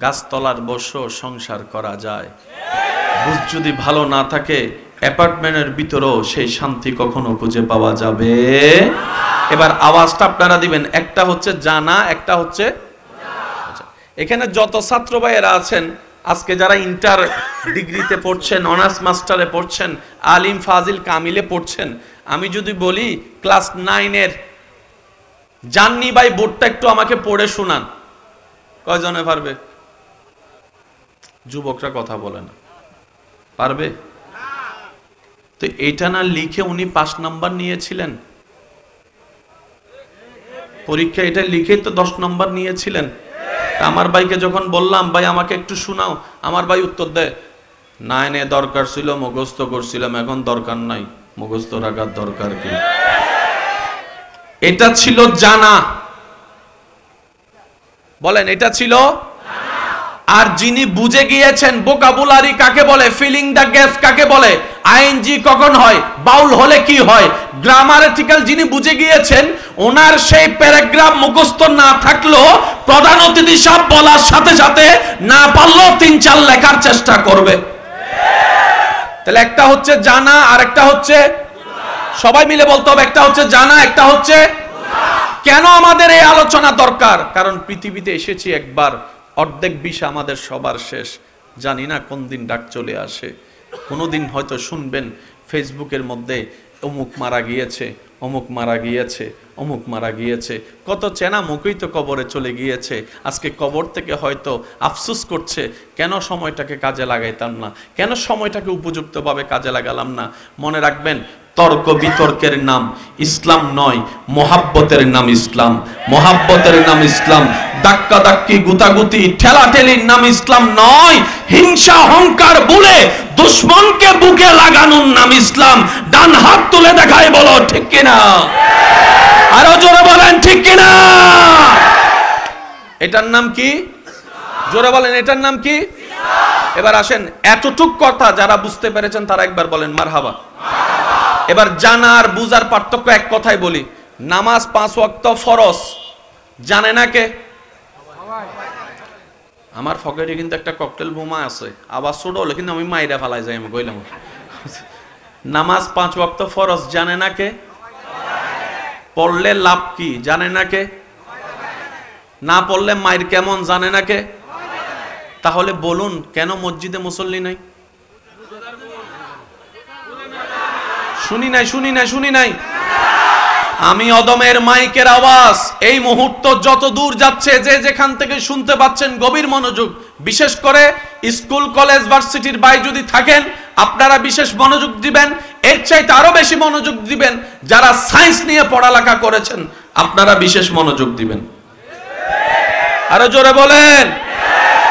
A: গাছতলার বসো সংসার করা যায়। বুঝ যদি ভালো না থাকে, অ্যাপার্টমেন্টের ভিতরেও সেই শান্তি কখনো খুঁজে পাওয়া যাবে। এবার আওয়াজটা আপনারা দিবেন, একটা হচ্ছে জানা, একটা হচ্ছে এখানে যত ছাত্র ভাইয়েরা আছেন আজকে যারা ইন্টার ডিগ্রিতে পড়ছেন, অনার্স মাস্টারে পড়ছেন, আলিম ফাজিল কামিলে পড়ছেন, আমি যদি বলি ক্লাস 9-এর জাননি ভাই বোর্ডটা একটু আমাকে পড়ে শোনান, কয়জনে পারবে? যুবকরা কথা বলে না, পারবে? তো এটা না লিখে উনি 5 নাম্বার নিয়েছিলেন পরীক্ষা, এটা লিখে তো 10 নাম্বার নিয়েছিলেন। আমার ভাইকে যখন বললাম ভাই আমাকে একটু শোনাও, আমার ভাই উত্তর দেয় 9-এ দরকার ছিল মুখস্থ করছিলাম, এখন দরকার নাই, মুখস্থ রাখার দরকার কি? এটা ছিল জানা, বলেন এটা ছিল। আর যিনি বুঝে গিয়েছেন ভোকাবুলারি কাকে বলে, ফিলিং দ্য গ্যাপস কাকে বলে, আইএনজি কখন হয়, বাউল হলে কি হয়, গ্রামাটিক্যাল যিনি বুঝে গিয়েছেন, ওনার সেই প্যারাগ্রাফ মুখস্থ না থাকলেও প্রধান অতিথি সাহেব বলার সাথে সাথে না পারলেও 3-4 লেখার চেষ্টা করবে। তাহলে একটা হচ্ছে জানা আর একটা হচ্ছে, সবাই মিলে বলতে হবে, একটা হচ্ছে জানা, একটা হচ্ছে। কেন আমাদের এই আলোচনা দরকার? কারণ পৃথিবীতে এসেছি একবার, অর্ধেক বিষ আমাদের সবার শেষ, জানি না কোন দিন ডাক চলে আসে। কোনোদিন হয়তো শুনবেন ফেসবুকের মধ্যে অমুক মারা গিয়েছে, অমুক মারা গিয়েছে, অমুক মারা গিয়েছে, কত চেনা মুখই তো কবরে চলে গিয়েছে। আজকে কবর থেকে হয়তো আফসোস করছে কেন সময়টাকে কাজে লাগাইতাম না, কেন সময়টাকে উপযুক্তভাবে কাজে লাগালাম না। মনে রাখবেন, তর্ক বিতর্কের নাম ইসলাম নয়, মোহাব্বতের নাম ইসলাম, মোহাব্বতের নাম ইসলাম। ধাক্কা ধাক্কি গুতাগুতি ঠেলাঠেলির নাম ইসলাম নয়। হিংসা অহংকার বলে দুশ্মনকে বুকে লাগানোর নাম ইসলাম। ডান হাত তুলে দেখায় বলো ঠিক কিনা, আরো জোরে বলেন ঠিক কিনা। এটার নাম কি? জোরে বলেন এটার নাম কি? এবার আসেন, এতটুক কথা যারা বুঝতে পেরেছেন তারা একবার বলেন মারহাবা। এবার জানা আর বুঝার পার্থক্য এক কথাই বলি। নামাজ 5 ওয়াক্ত ফরজ, জানে না কে? আমার পকেটে কিন্তু একটা ককটেল বোমা আছে, আবার ছোট হলো কিন্তু আমি মাইরা ফালাই যাই, আমি কইলাম। নামাজ 5 ওয়াক্ত ফরজ, জানে না কে? পড়লে লাভ কি, জানে না কে? না পড়লে মাইর কেমন, জানে না কে? তাহলে বলুন কেন মসজিদে মুসল্লি নাই? শুনি নাই, শুনি নাই, শুনি নাই। আমি অদমের মাইকের আওয়াজ এই মুহূর্ত যত দূর যাচ্ছে, যে যেখান থেকে শুনতে পাচ্ছেন গভীর মনোযোগ। বিশেষ করে স্কুল কলেজ ভার্সিটির বাইরে যদি থাকেন আপনারা বিশেষ মনোযোগ দিবেন, এর চাইতে আরো বেশি মনোযোগ দিবেন যারা সায়েন্স নিয়ে পড়ালেখা করেছেন, আপনারা বিশেষ মনোযোগ দিবেন। আরো জোরে বলেন।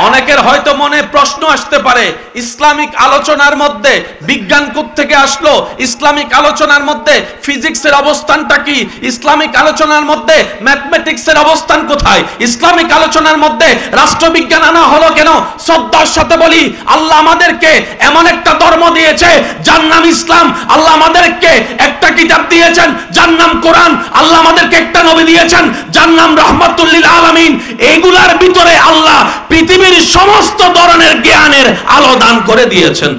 A: অনেকের হয়তো মনে প্রশ্ন আসতে পারে, ইসলামিক আলোচনার মধ্যে বিজ্ঞান কোত্থেকে আসলো, ইসলামিক আলোচনার মধ্যে ফিজিক্সের অবস্থানটা কি, ইসলামিক আলোচনার মধ্যে ম্যাথমেটিক্সের অবস্থান কোথায়, ইসলামিক আলোচনার মধ্যে রাষ্ট্রবিজ্ঞান আনা হলো কেন? শ্রদ্ধার সাথে বলি, আল্লাহ আমাদেরকে এমন একটা ধর্ম দিয়েছে যার নাম ইসলাম। আল্লাহ আমাদেরকে একটা কিতাব দিয়েছেন যার নাম কোরআন। আল্লাহ আমাদেরকে একটা নবী দিয়েছেন যার নাম রাহমাতুল লিল আলামিন। এইগুলার ভিতরে আল্লাহ পৃথিবীর সমস্ত ধরনের জ্ঞানের আলো দান করে দিয়েছেন।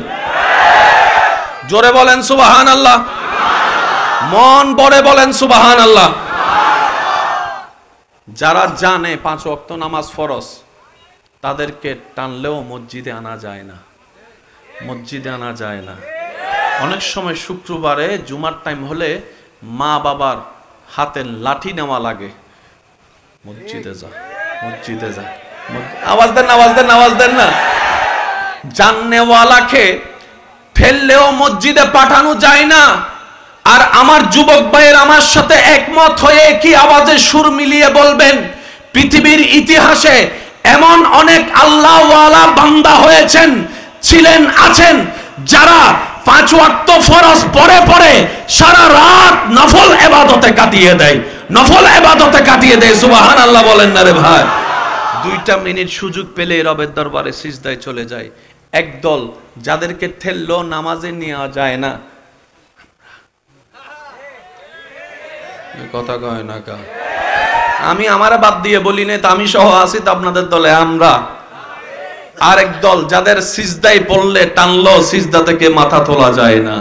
A: জোরে বলেন সুবহানাল্লাহ, মন ভরে বলেন সুবহানাল্লাহ। যারা জানে 5 ওয়াক্ত নামাজ ফরজ, তাদেরকে টানলেও মসজিদে আনা যায় না, মসজিদে আনা যায় না। অনেক সময় শুক্রবারে জুমার টাইম হলে মা বাবার হাতে লাঠি নেওয়া লাগে, মসজিদে যা, মসজিদে যা। আওয়াজ দেন, আওয়াজ দেন, আওয়াজ দেন না। জাননেওয়ালাকে ফেললেও মসজিদে পাঠানো যায় না। আর আমার যুবক ভাইয়ের আমার সাথে একমত হয়ে কি আওয়াজে সুর মিলিয়ে বলবেন, পৃথিবীর ইতিহাসে এমন অনেক আল্লাহওয়ালা বান্দা হয়েছেন, ছিলেন, আছেন, যারা 5 ওয়াক্ত ফরজ পড়ে পড়ে সারা রাত নফল ইবাদতে কাটিয়ে দেয়, নফল ইবাদতে কাটিয়ে দেয়। সুবহানাল্লাহ বলেন না রে ভাই। 2 মিনিট সুযোগ পেলে রবের দরবারে সিজদায় চলে যায়। একদল যাদেরকে ঠেললো নামাজে নেওয়া যায় না, কথা কয় না কা। আমি আমারা বাদ দিয়ে বলি না, তা আমি সহ আছি তো আপনাদের দলে। আমরা আরেক দল যাদের সিজদায় পড়লে টানলো সিজদা থেকে মাথা তোলা যায় না,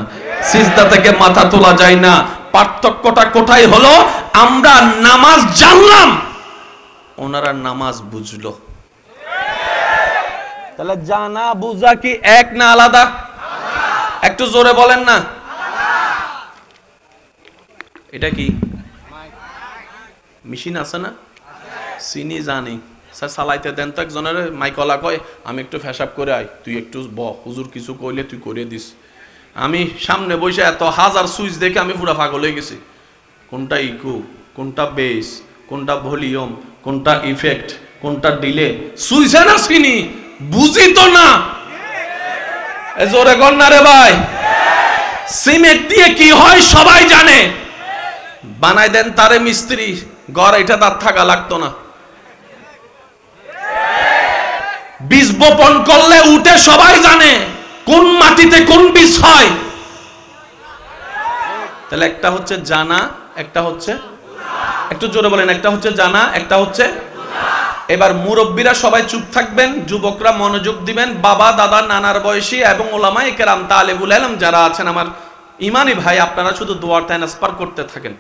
A: সিজদা থেকে মাথা তোলা যায় না। পার্থক্যটা কোথায় হলো? আমরা নামাজ জানলাম, ওনারা নামাজ বুঝলো। তাহলে জানা বুঝা কি এক না আলাদা? একটু জোরে বলেন না। এটা কি মেশিন আছে না? চিনি জানি স্যার চালাইতে দেন তো একজনের। মাইকলা কয় আমি একটু ফেসাব করে আই, তুই একটু হুজুর কিছু কইলে তুই করে দিস। আমি সামনে বসে এত হাজার সুইচ দেখে আমি পুরা পাগল হয়ে গেছি। কোনটা ইকো, কোনটা বেস, কোনটা ভলিউম, কোনটা ইফেক্ট, কোনটা ডিলে, সুইচে না চিনি বুঝি তো না। জোরে কর না রে ভাই। সিমেন্ট দিয়ে কি হয় সবাই জানে, বানাই দেন তারে মিস্ত্রি, ঘর এটা তার থাকা লাগতো না। বীজ বপন করলে উঠে সবাই জানে কোন মাটিতে কোন বীজ হয়। তাহলে একটা হচ্ছে জানা, একটা হচ্ছে, একটু জোরে বলেন, একটা হচ্ছে জানা, একটা হচ্ছে। এবার মুরব্বীরা সবাই চুপ থাকবেন, যুবকরা মনোযোগ দিবেন। বাবা দাদা নানার বয়সী এবং ওলামায়ে কেরাম তালেবুল ইলম যারা আছেন আমার ইমানি ভাই, আপনারা শুধু দোয়ার ট্রান্সফার করতে থাকেন।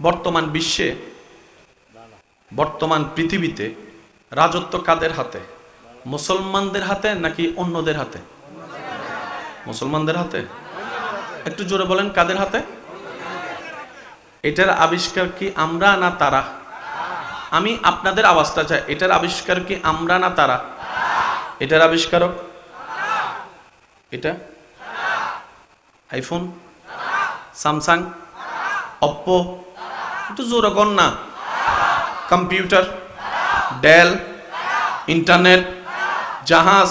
A: বর্তমান বিশ্বে, বর্তমান পৃথিবীতে রাজত্ব কাদের হাতে? মুসলমানদের হাতে নাকি অন্যদের হাতে? মুসলমানদের হাতে। একটু জোরে বলেন কাদের হাতে? এটার আবিষ্কার কি আমরা না তারা? আমি আপনাদের আওয়াজটা চাই, এটার আবিষ্কার কি আমরা না তারা? এটার আবিষ্কারক এটা আইফোন, স্যামসাং, অপ্পো, একটু জোরে কর না। কম্পিউটার, ডেল, ইন্টারনেট, জাহাজ,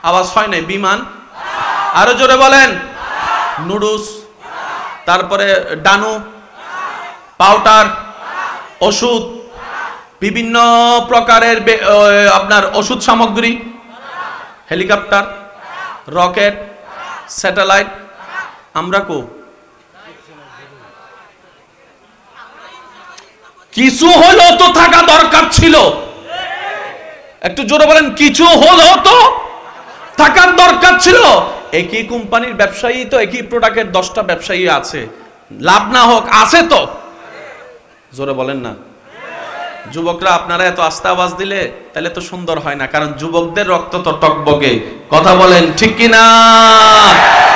A: আওয়াজ হয় নাই, বিমান, আরো জোরে বলেন, নুডলস, তারপরে ডানু, পাউডার, ওষুধ, বিভিন্ন প্রকারের আপনার ওষুধ সামগ্রী, হেলিকপ্টার, রকেট, স্যাটেলাইট, আমরা কো কিছু হলেও তো থাকা দরকার ছিল। একটু জোরে বলেন, কিছু হলেও তো থাকার দরকার ছিল। একই কোম্পানির ব্যবসায়ী তো, একই প্রোডাক্টের 10টা ব্যবসায়ী আছে, লাভ না হোক আছে তো। জোরে বলেন না। যুবকরা আপনারা এত আস্তে আওয়াজ দিলে তাহলে তো সুন্দর হয় না, কারণ যুবকদের রক্ত তো টকবকে। কথা বলেন ঠিক কিনা?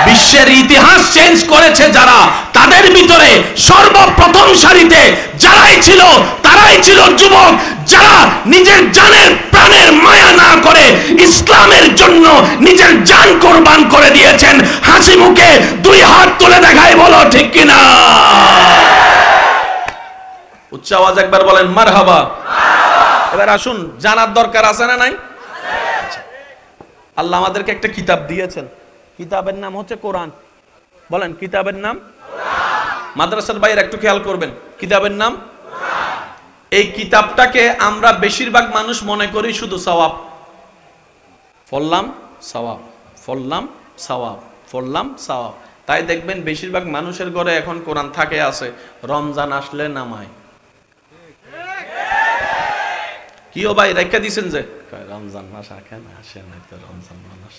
A: বিশ্বের ইতিহাস চেঞ্জ করেছে যারা, তাদের ভিতরে সর্বপ্রথম সারিতে যারাই ছিল তারাই ছিল যুবক, যারা নিজের জানের প্রাণের মায়া না করে ইসলামের জন্য নিজের জান কোরবান করে দিয়েছেন। হাসি মুখে 2 হাত তুলে দেখায়, বলো ঠিক কিনা? উচ্চ আওয়াজ একবার বলেন মারহাবা। এবার আসুন, জানার দরকার আছে না নাই? আল্লাহ আমাদেরকে একটা কিতাব দিয়েছেন, কিতাবের নাম হচ্ছে কোরআন। বলেন কিতাবের নাম। মাদ্রাসার বাইরে একটু খেয়াল করবেন, কিতাবের নাম। এই কিতাবটাকে আমরা বেশিরভাগ মানুষ মনে করি শুধু সওয়াব, পড়লাম সওয়াব, পড়লাম সওয়াব, পড়লাম সওয়াব। তাই দেখবেন বেশিরভাগ মানুষের ঘরে এখন কোরআন থাকে আছে, রমজান আসলে নামায়। কি ও ভাই রেখে দিছেন যে রমজান মাস আসে না, তো রমজান মাস